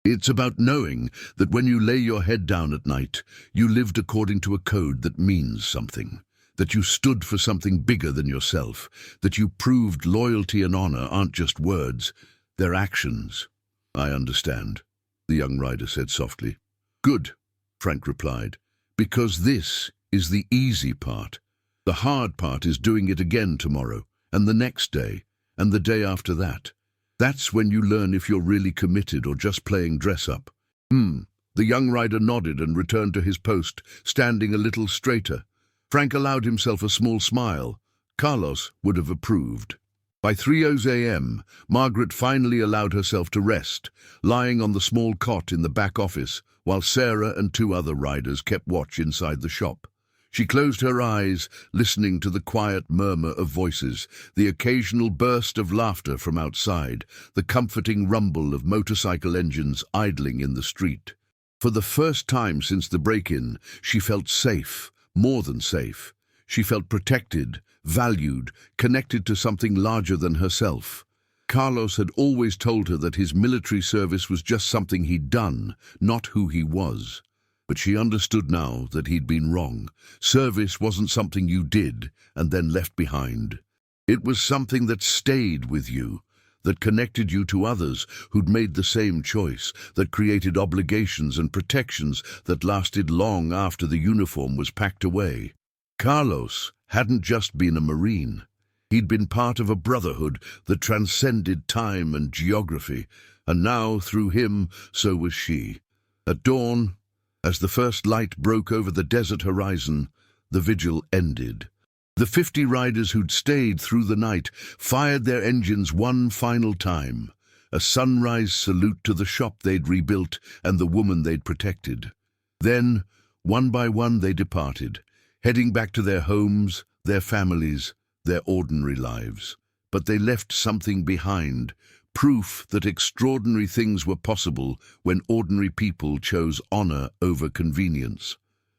"It's about knowing that when you lay your head down at night, you lived according to a code that means something, that you stood for something bigger than yourself, that you proved loyalty and honor aren't just words, they're actions." "I understand," the young rider said softly. "Good," Frank replied. Because this is the easy part. The hard part is doing it again tomorrow, and the next day, and the day after that. That's when you learn if you're really committed or just playing dress-up. The young rider nodded and returned to his post, standing a little straighter. Frank allowed himself a small smile. Carlos would have approved. By 3:00 a.m., Margaret finally allowed herself to rest, lying on the small cot in the back office, while Sarah and 2 other riders kept watch inside the shop. She closed her eyes, listening to the quiet murmur of voices, the occasional burst of laughter from outside, the comforting rumble of motorcycle engines idling in the street. For the first time since the break-in, she felt safe, more than safe. She felt protected, valued, connected to something larger than herself. Carlos had always told her that his military service was just something he'd done, not who he was. But she understood now that he'd been wrong. Service wasn't something you did and then left behind. It was something that stayed with you, that connected you to others who'd made the same choice, that created obligations and protections that lasted long after the uniform was packed away. Carlos hadn't just been a Marine. He'd been part of a brotherhood that transcended time and geography, and now, through him, so was she. At dawn, as the first light broke over the desert horizon, the vigil ended. The 50 riders who'd stayed through the night fired their engines one final time, a sunrise salute to the shop they'd rebuilt and the woman they'd protected. Then, one by one, they departed, heading back to their homes, their families, their ordinary lives. But they left something behind, proof that extraordinary things were possible when ordinary people chose honor over convenience.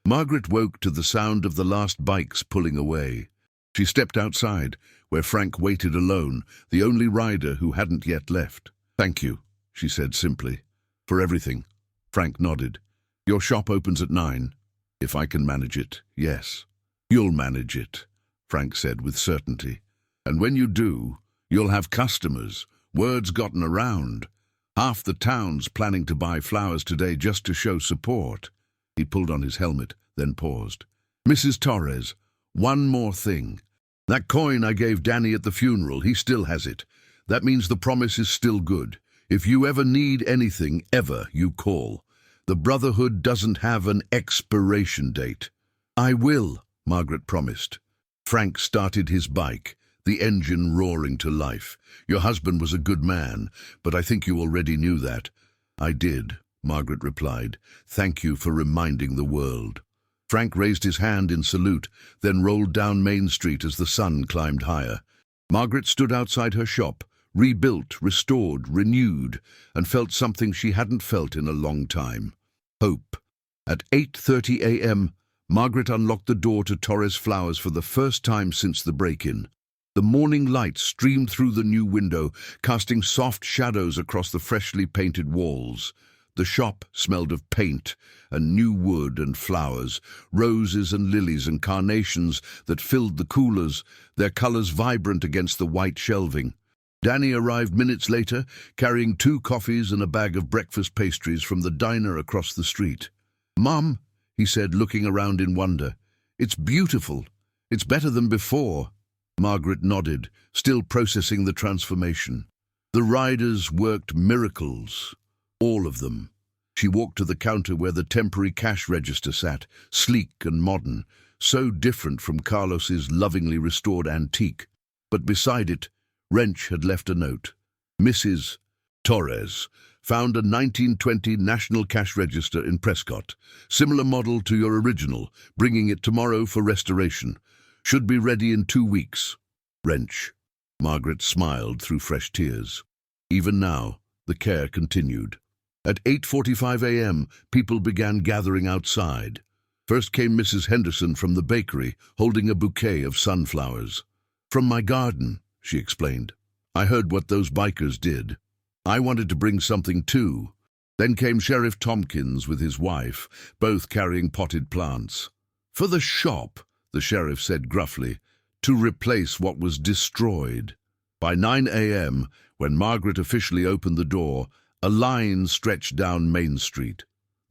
Margaret woke to the sound of the last bikes pulling away. She stepped outside, where Frank waited alone, the only rider who hadn't yet left. "Thank you," she said simply. "For everything." Frank nodded. "Your shop opens at 9. If I can manage it, yes." "You'll manage it," Frank said with certainty. "And when you do, you'll have customers. Word's gotten around. Half the town's planning to buy flowers today just to show support." He pulled on his helmet, then paused. "Mrs. Torres, one more thing. That coin I gave Danny at the funeral, he still has it. That means the promise is still good. If you ever need anything, ever, you call. The Brotherhood doesn't have an expiration date." "I will," Margaret promised. Frank started his bike, the engine roaring to life. "Your husband was a good man, but I think you already knew that." "I did," Margaret replied. "Thank you for reminding the world." Frank raised his hand in salute, then rolled down Main Street as the sun climbed higher. Margaret stood outside her shop, rebuilt, restored, renewed, and felt something she hadn't felt in a long time. Hope. At 8:30 a.m., Margaret unlocked the door to Torres Flowers for the first time since the break-in. The morning light streamed through the new window, casting soft shadows across the freshly painted walls. The shop smelled of paint and new wood and flowers, roses and lilies and carnations that filled the coolers, their colors vibrant against the white shelving. Danny arrived minutes later, carrying 2 coffees and a bag of breakfast pastries from the diner across the street. "Mom," he said, looking around in wonder, "it's beautiful. It's better than before." Margaret nodded, still processing the transformation. The riders worked miracles. All of them. She walked to the counter where the temporary cash register sat, sleek and modern, so different from Carlos's lovingly restored antique. But beside it, Wrench had left a note. "Mrs. Torres found a 1920 National Cash Register in Prescott, similar model to your original, bringing it tomorrow for restoration. Should be ready in 2 weeks. Wrench." Margaret smiled through fresh tears. Even now, the care continued. At 8:45 a.m., people began gathering outside. First came Mrs. Henderson from the bakery, holding a bouquet of sunflowers. "From my garden," she explained. "I heard what those bikers did. I wanted to bring something too." Then came Sheriff Tompkins with his wife, both carrying potted plants. "For the shop," the sheriff said gruffly, "to replace what was destroyed." By 9 a.m., when Margaret officially opened the door, a line stretched down Main Street.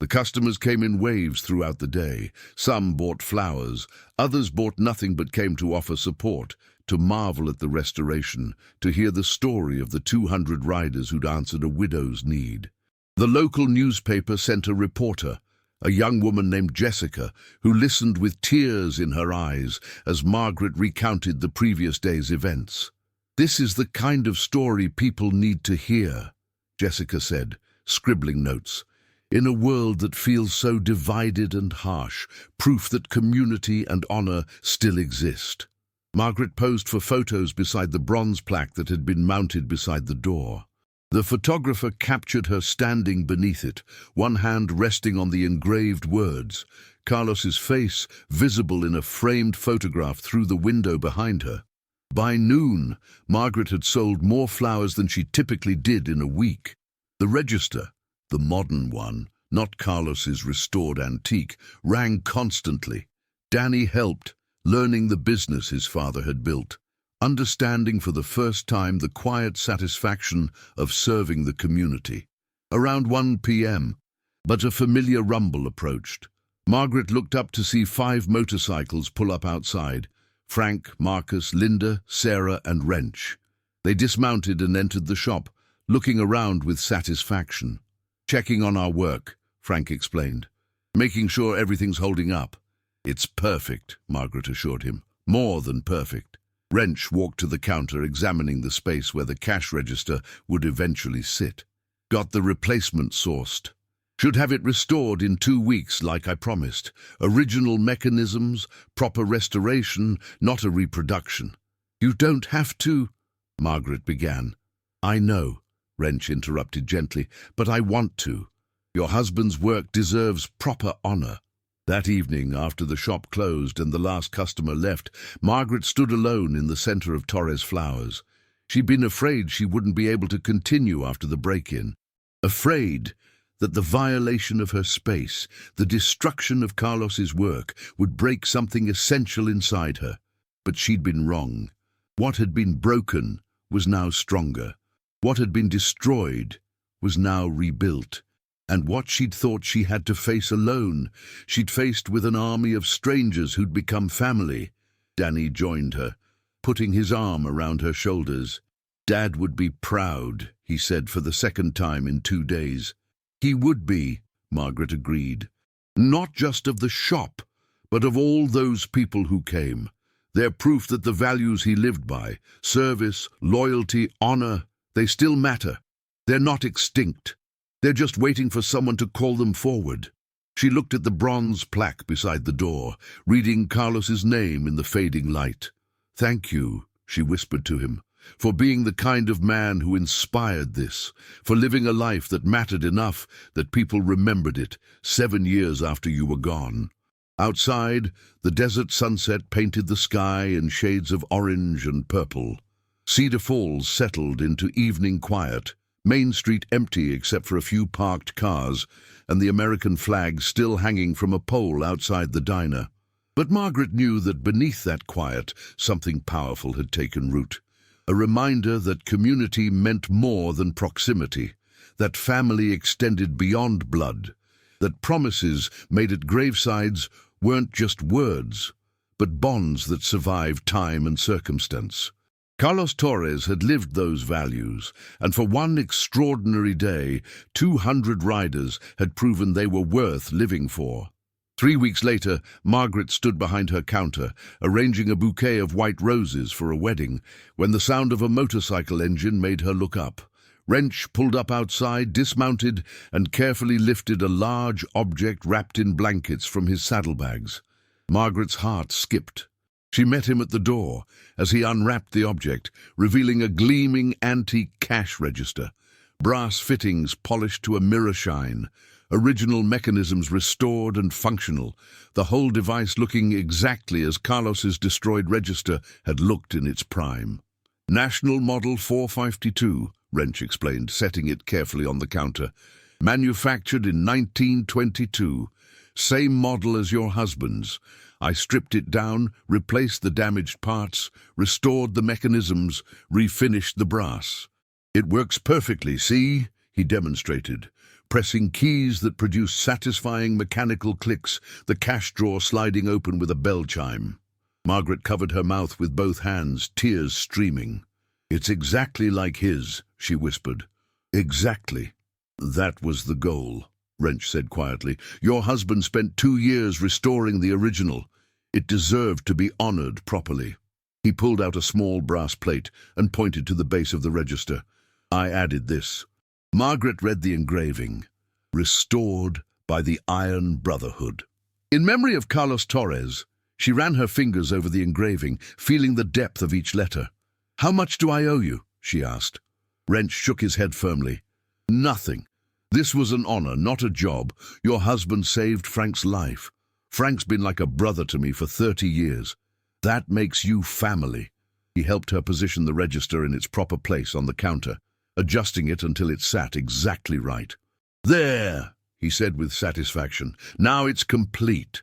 The customers came in waves throughout the day. Some bought flowers, others bought nothing but came to offer support, to marvel at the restoration, to hear the story of the 200 riders who'd answered a widow's need. The local newspaper sent a reporter, a young woman named Jessica, who listened with tears in her eyes as Margaret recounted the previous day's events. "This is the kind of story people need to hear," Jessica said, scribbling notes. "In a world that feels so divided and harsh, proof that community and honor still exist." Margaret posed for photos beside the bronze plaque that had been mounted beside the door. The photographer captured her standing beneath it, one hand resting on the engraved words, Carlos's face visible in a framed photograph through the window behind her. By noon, Margaret had sold more flowers than she typically did in a week. The register, the modern one, not Carlos's restored antique, rang constantly. Danny helped, learning the business his father had built, understanding for the first time the quiet satisfaction of serving the community. Around 1 p.m., but a familiar rumble approached. Margaret looked up to see 5 motorcycles pull up outside. Frank, Marcus, Linda, Sarah, and Wrench. They dismounted and entered the shop, looking around with satisfaction. "Checking on our work," Frank explained. "Making sure everything's holding up." "It's perfect," Margaret assured him. "More than perfect." Wrench walked to the counter, examining the space where the cash register would eventually sit. "Got the replacement sourced. Should have it restored in 2 weeks, like I promised. Original mechanisms, proper restoration, not a reproduction." "You don't have to," Margaret began. "I know," Wrench interrupted gently, "but I want to. Your husband's work deserves proper honor." That evening, after the shop closed and the last customer left, Margaret stood alone in the center of Torres Flowers. She'd been afraid she wouldn't be able to continue after the break-in. Afraid that the violation of her space, the destruction of Carlos's work, would break something essential inside her. But she'd been wrong. What had been broken was now stronger. What had been destroyed was now rebuilt. And what she'd thought she had to face alone, she'd faced with an army of strangers who'd become family. Danny joined her, putting his arm around her shoulders. "Dad would be proud," he said for the second time in 2 days. "He would be," Margaret agreed. "Not just of the shop, but of all those people who came. They're proof that the values he lived by, service, loyalty, honor, they still matter. They're not extinct. They're just waiting for someone to call them forward." She looked at the bronze plaque beside the door, reading Carlos's name in the fading light. "Thank you," she whispered to him, "for being the kind of man who inspired this, for living a life that mattered enough that people remembered it 7 years after you were gone." Outside, the desert sunset painted the sky in shades of orange and purple. Cedar Falls settled into evening quiet, Main Street empty except for a few parked cars, and the American flag still hanging from a pole outside the diner. But Margaret knew that beneath that quiet, something powerful had taken root. A reminder that community meant more than proximity, that family extended beyond blood, that promises made at gravesides weren't just words, but bonds that survived time and circumstance. Carlos Torres had lived those values, and for one extraordinary day, 200 riders had proven they were worth living for. 3 weeks later, Margaret stood behind her counter, arranging a bouquet of white roses for a wedding, when the sound of a motorcycle engine made her look up. Wrench pulled up outside, dismounted, and carefully lifted a large object wrapped in blankets from his saddlebags. Margaret's heart skipped. She met him at the door as he unwrapped the object, revealing a gleaming antique cash register, brass fittings polished to a mirror shine, original mechanisms restored and functional, the whole device looking exactly as Carlos's destroyed register had looked in its prime. "National Model 452, Wrench explained, setting it carefully on the counter. "Manufactured in 1922. Same model as your husband's. I stripped it down, replaced the damaged parts, restored the mechanisms, refinished the brass. It works perfectly, see?" he demonstrated. pressing keys that produced satisfying mechanical clicks, the cash drawer sliding open with a bell chime. Margaret covered her mouth with both hands, tears streaming. "It's exactly like his," she whispered. "Exactly." "That was the goal," Wrench said quietly. "Your husband spent 2 years restoring the original. It deserved to be honored properly." He pulled out a small brass plate and pointed to the base of the register. "I added this." Margaret read the engraving. "Restored by the Iron Brotherhood." In memory of Carlos Torres, she ran her fingers over the engraving, feeling the depth of each letter. "How much do I owe you?" she asked. Wrench shook his head firmly. "Nothing. This was an honor, not a job. Your husband saved Frank's life. Frank's been like a brother to me for 30 years. That makes you family." He helped her position the register in its proper place on the counter, adjusting it until it sat exactly right. "There," he said with satisfaction. "Now it's complete."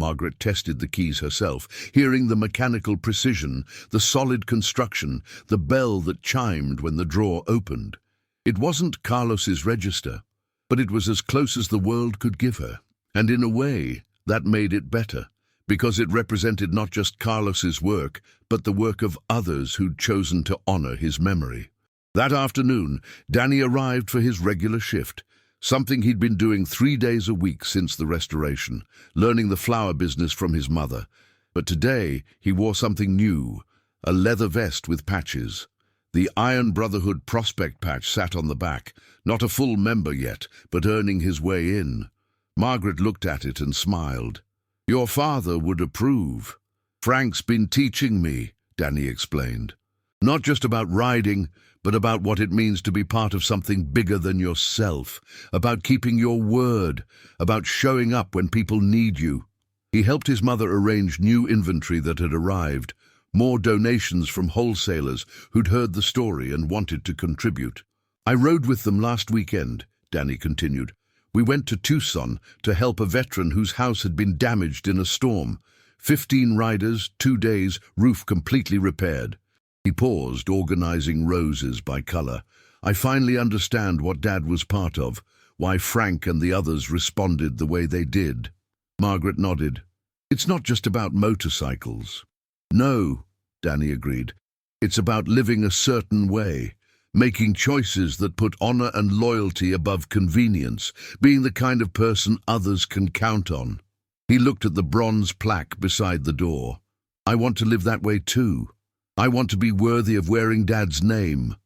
Margaret tested the keys herself, hearing the mechanical precision, the solid construction, the bell that chimed when the drawer opened. It wasn't Carlos's register, but it was as close as the world could give her. And in a way, that made it better, because it represented not just Carlos's work, but the work of others who'd chosen to honor his memory. That afternoon, Danny arrived for his regular shift, something he'd been doing 3 days a week since the restoration, learning the flower business from his mother. But today, he wore something new, a leather vest with patches. The Iron Brotherhood prospect patch sat on the back, not a full member yet, but earning his way in. Margaret looked at it and smiled. "Your father would approve." "Frank's been teaching me," Danny explained. "Not just about riding, but about what it means to be part of something bigger than yourself, about keeping your word, about showing up when people need you." He helped his mother arrange new inventory that had arrived, more donations from wholesalers who'd heard the story and wanted to contribute. "I rode with them last weekend," Danny continued. "We went to Tucson to help a veteran whose house had been damaged in a storm. 15 riders, 2 days, roof completely repaired." He paused, organizing roses by color. "I finally understand what Dad was part of, why Frank and the others responded the way they did." Margaret nodded. "It's not just about motorcycles." "No," Danny agreed. "It's about living a certain way, making choices that put honor and loyalty above convenience, being the kind of person others can count on." He looked at the bronze plaque beside the door. "I want to live that way too. I want to be worthy of wearing Dad's name."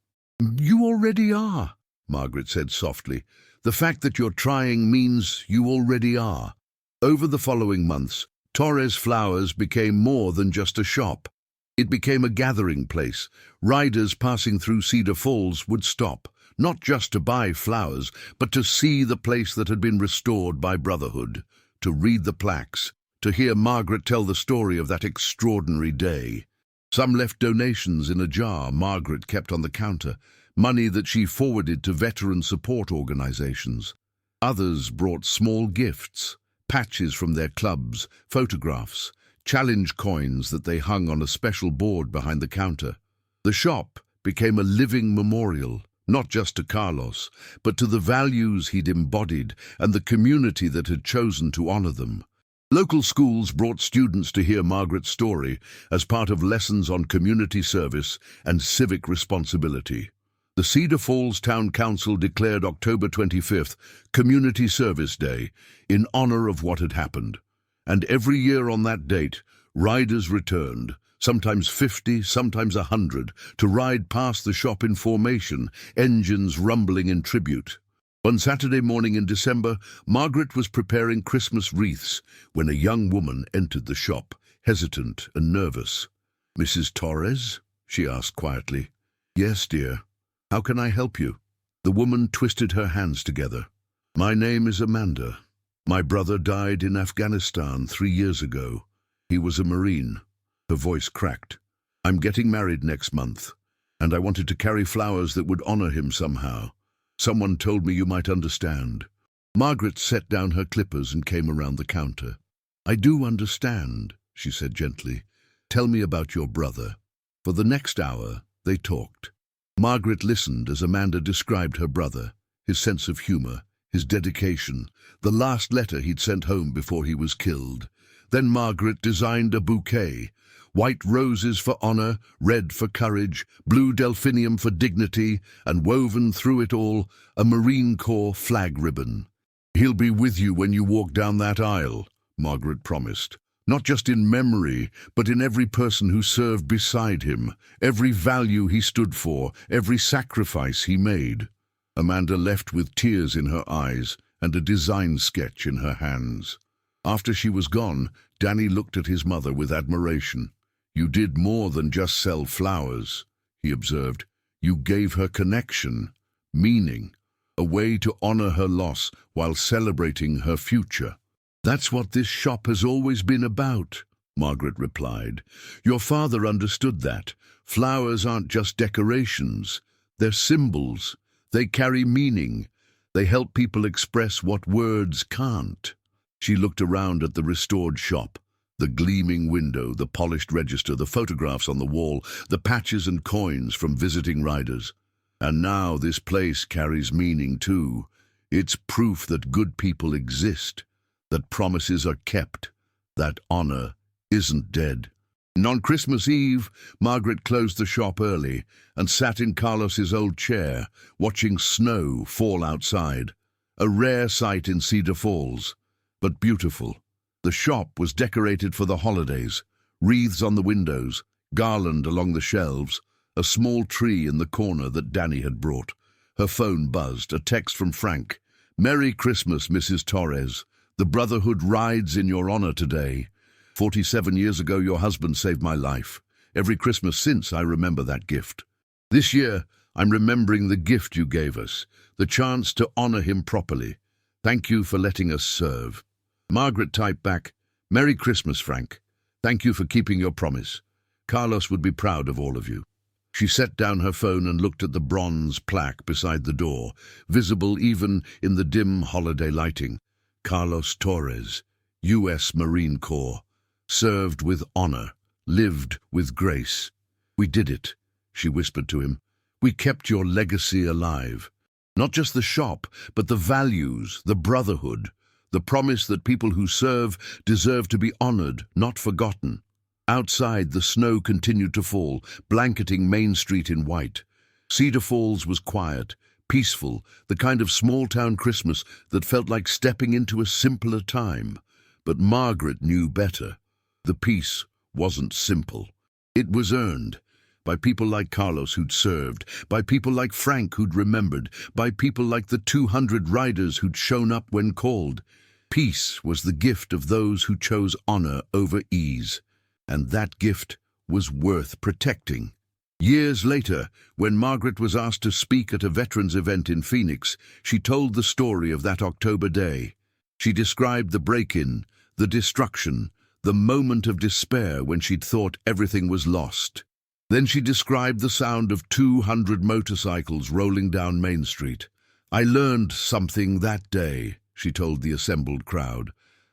"You already are," Margaret said softly. "The fact that you're trying means you already are." Over the following months, Torres Flowers became more than just a shop. It became a gathering place. Riders passing through Cedar Falls would stop, not just to buy flowers, but to see the place that had been restored by Brotherhood, to read the plaques, to hear Margaret tell the story of that extraordinary day. Some left donations in a jar Margaret kept on the counter, money that she forwarded to veteran support organizations. Others brought small gifts, patches from their clubs, photographs, challenge coins that they hung on a special board behind the counter. The shop became a living memorial, not just to Carlos, but to the values he'd embodied and the community that had chosen to honor them. Local schools brought students to hear Margaret's story as part of lessons on community service and civic responsibility. The Cedar Falls Town Council declared October 25th Community Service Day in honor of what had happened. And every year on that date, riders returned, sometimes 50, sometimes 100, to ride past the shop in formation, engines rumbling in tribute. One Saturday morning in December, Margaret was preparing Christmas wreaths when a young woman entered the shop, hesitant and nervous. "Mrs. Torres?" she asked quietly. "Yes, dear. How can I help you?" The woman twisted her hands together. "My name is Amanda. My brother died in Afghanistan 3 years ago. He was a Marine." Her voice cracked. "I'm getting married next month, and I wanted to carry flowers that would honor him somehow. Someone told me you might understand." Margaret set down her clippers and came around the counter. "I do understand," she said gently. "Tell me about your brother." For the next hour, they talked. Margaret listened as Amanda described her brother, his sense of humor, his dedication, the last letter he'd sent home before he was killed. Then Margaret designed a bouquet. White roses for honor, red for courage, blue delphinium for dignity, and woven through it all, a Marine Corps flag ribbon. "He'll be with you when you walk down that aisle," Margaret promised. "Not just in memory, but in every person who served beside him, every value he stood for, every sacrifice he made." Amanda left with tears in her eyes and a design sketch in her hands. After she was gone, Danny looked at his mother with admiration. "You did more than just sell flowers," he observed. "You gave her connection, meaning, a way to honor her loss while celebrating her future." "That's what this shop has always been about," Margaret replied. "Your father understood that. Flowers aren't just decorations. They're symbols. They carry meaning. They help people express what words can't." She looked around at the restored shop. The gleaming window, the polished register, the photographs on the wall, the patches and coins from visiting riders. "And now this place carries meaning too. It's proof that good people exist, that promises are kept, that honor isn't dead." And on Christmas Eve, Margaret closed the shop early and sat in Carlos's old chair, watching snow fall outside. A rare sight in Cedar Falls, but beautiful. The shop was decorated for the holidays, wreaths on the windows, garland along the shelves, a small tree in the corner that Danny had brought. Her phone buzzed, a text from Frank. "Merry Christmas, Mrs. Torres. The Brotherhood rides in your honor today. 47 years ago, your husband saved my life. Every Christmas since, I remember that gift. This year, I'm remembering the gift you gave us, the chance to honor him properly. Thank you for letting us serve." Margaret typed back, "Merry Christmas, Frank. Thank you for keeping your promise. Carlos would be proud of all of you." She set down her phone and looked at the bronze plaque beside the door, visible even in the dim holiday lighting. Carlos Torres, U.S. Marine Corps. Served with honor, lived with grace. "We did it," she whispered to him. "We kept your legacy alive. Not just the shop, but the values, the brotherhood, the promise that people who serve deserve to be honored, not forgotten." Outside, the snow continued to fall, blanketing Main Street in white. Cedar Falls was quiet, peaceful, the kind of small-town Christmas that felt like stepping into a simpler time. But Margaret knew better. The peace wasn't simple. It was earned by people like Carlos who'd served, by people like Frank who'd remembered, by people like the 200 riders who'd shown up when called. Peace was the gift of those who chose honor over ease, and that gift was worth protecting. Years later, when Margaret was asked to speak at a veterans event in Phoenix, she told the story of that October day. She described the break-in, the destruction, the moment of despair when she'd thought everything was lost. Then she described the sound of 200 motorcycles rolling down Main Street. "I learned something that day," she told the assembled crowd.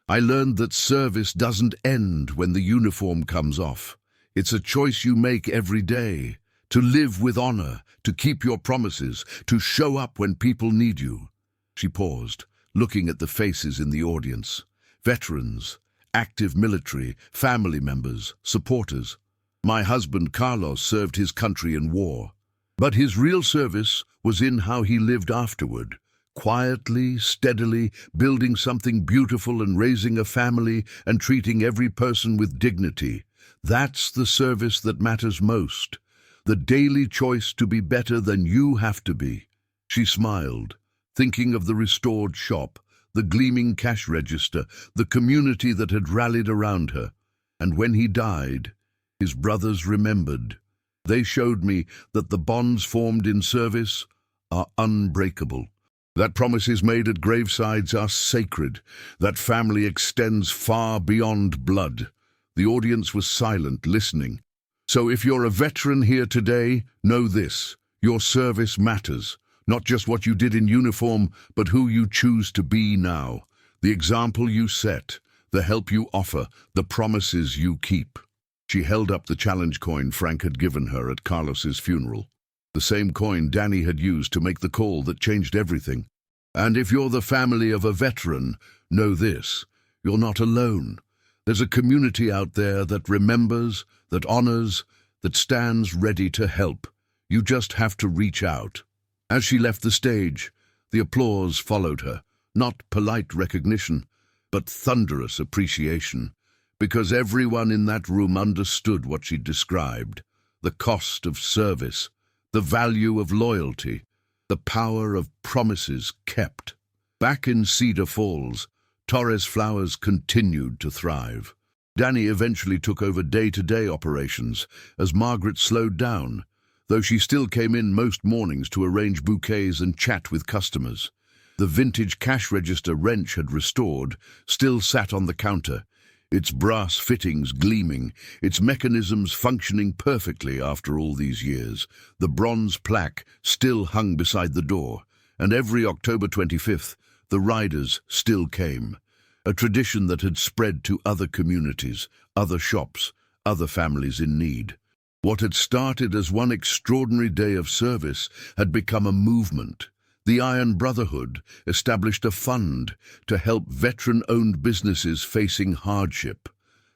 "I learned that service doesn't end when the uniform comes off. It's a choice you make every day, to live with honor, to keep your promises, to show up when people need you." She paused, looking at the faces in the audience. Veterans, active military, family members, supporters. "My husband Carlos served his country in war. But his real service was in how he lived afterward. Quietly, steadily, building something beautiful and raising a family and treating every person with dignity. That's the service that matters most. The daily choice to be better than you have to be." She smiled, thinking of the restored shop, the gleaming cash register, the community that had rallied around her. And when he died, his brothers remembered. They showed me that the bonds formed in service are unbreakable. That promises made at gravesides are sacred. That family extends far beyond blood. The audience was silent, listening. So if you're a veteran here today, know this: your service matters. Not just what you did in uniform, but who you choose to be now. The example you set, the help you offer, the promises you keep. She held up the challenge coin Frank had given her at Carlos's funeral. The same coin Danny had used to make the call that changed everything. And if you're the family of a veteran, know this: you're not alone. There's a community out there that remembers, that honors, that stands ready to help. You just have to reach out. As she left the stage, the applause followed her, not polite recognition, but thunderous appreciation, because everyone in that room understood what she described: the cost of service, the value of loyalty, the power of promises kept. Back in Cedar Falls, Torres Flowers continued to thrive. Danny eventually took over day-to-day operations as Margaret slowed down, though she still came in most mornings to arrange bouquets and chat with customers. The vintage cash register Wrench had restored still sat on the counter, its brass fittings gleaming, its mechanisms functioning perfectly after all these years. The bronze plaque still hung beside the door, and every October 25th, the riders still came, a tradition that had spread to other communities, other shops, other families in need. What had started as one extraordinary day of service had become a movement. The Iron Brotherhood established a fund to help veteran-owned businesses facing hardship.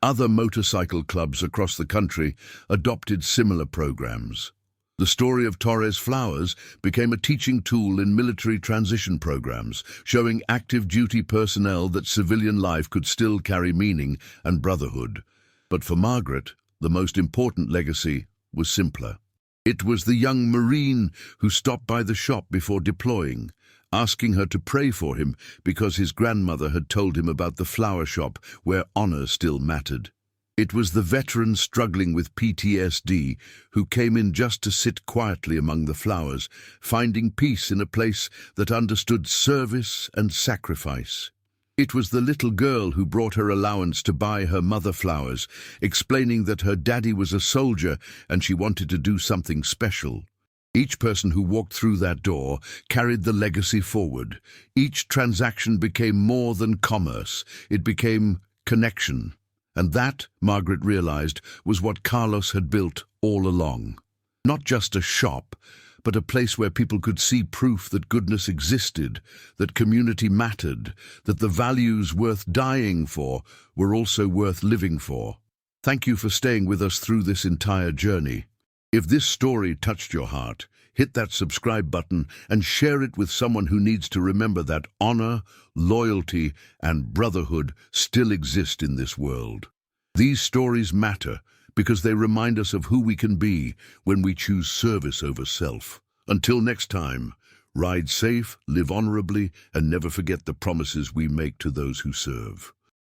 Other motorcycle clubs across the country adopted similar programs. The story of Torres Flowers became a teaching tool in military transition programs, showing active duty personnel that civilian life could still carry meaning and brotherhood. But for Margaret, the most important legacy was simpler. It was the young Marine who stopped by the shop before deploying, asking her to pray for him because his grandmother had told him about the flower shop where honor still mattered. It was the veteran struggling with PTSD who came in just to sit quietly among the flowers, finding peace in a place that understood service and sacrifice. It was the little girl who brought her allowance to buy her mother flowers, explaining that her daddy was a soldier and she wanted to do something special. Each person who walked through that door carried the legacy forward. Each transaction became more than commerce. It became connection. And that, Margaret realized, was what Carlos had built all along. Not just a shop, but a place where people could see proof that goodness existed, that community mattered, that the values worth dying for were also worth living for. Thank you for staying with us through this entire journey. If this story touched your heart, hit that subscribe button and share it with someone who needs to remember that honor, loyalty, and brotherhood still exist in this world. These stories matter because they remind us of who we can be when we choose service over self. Until next time, ride safe, live honorably, and never forget the promises we make to those who serve.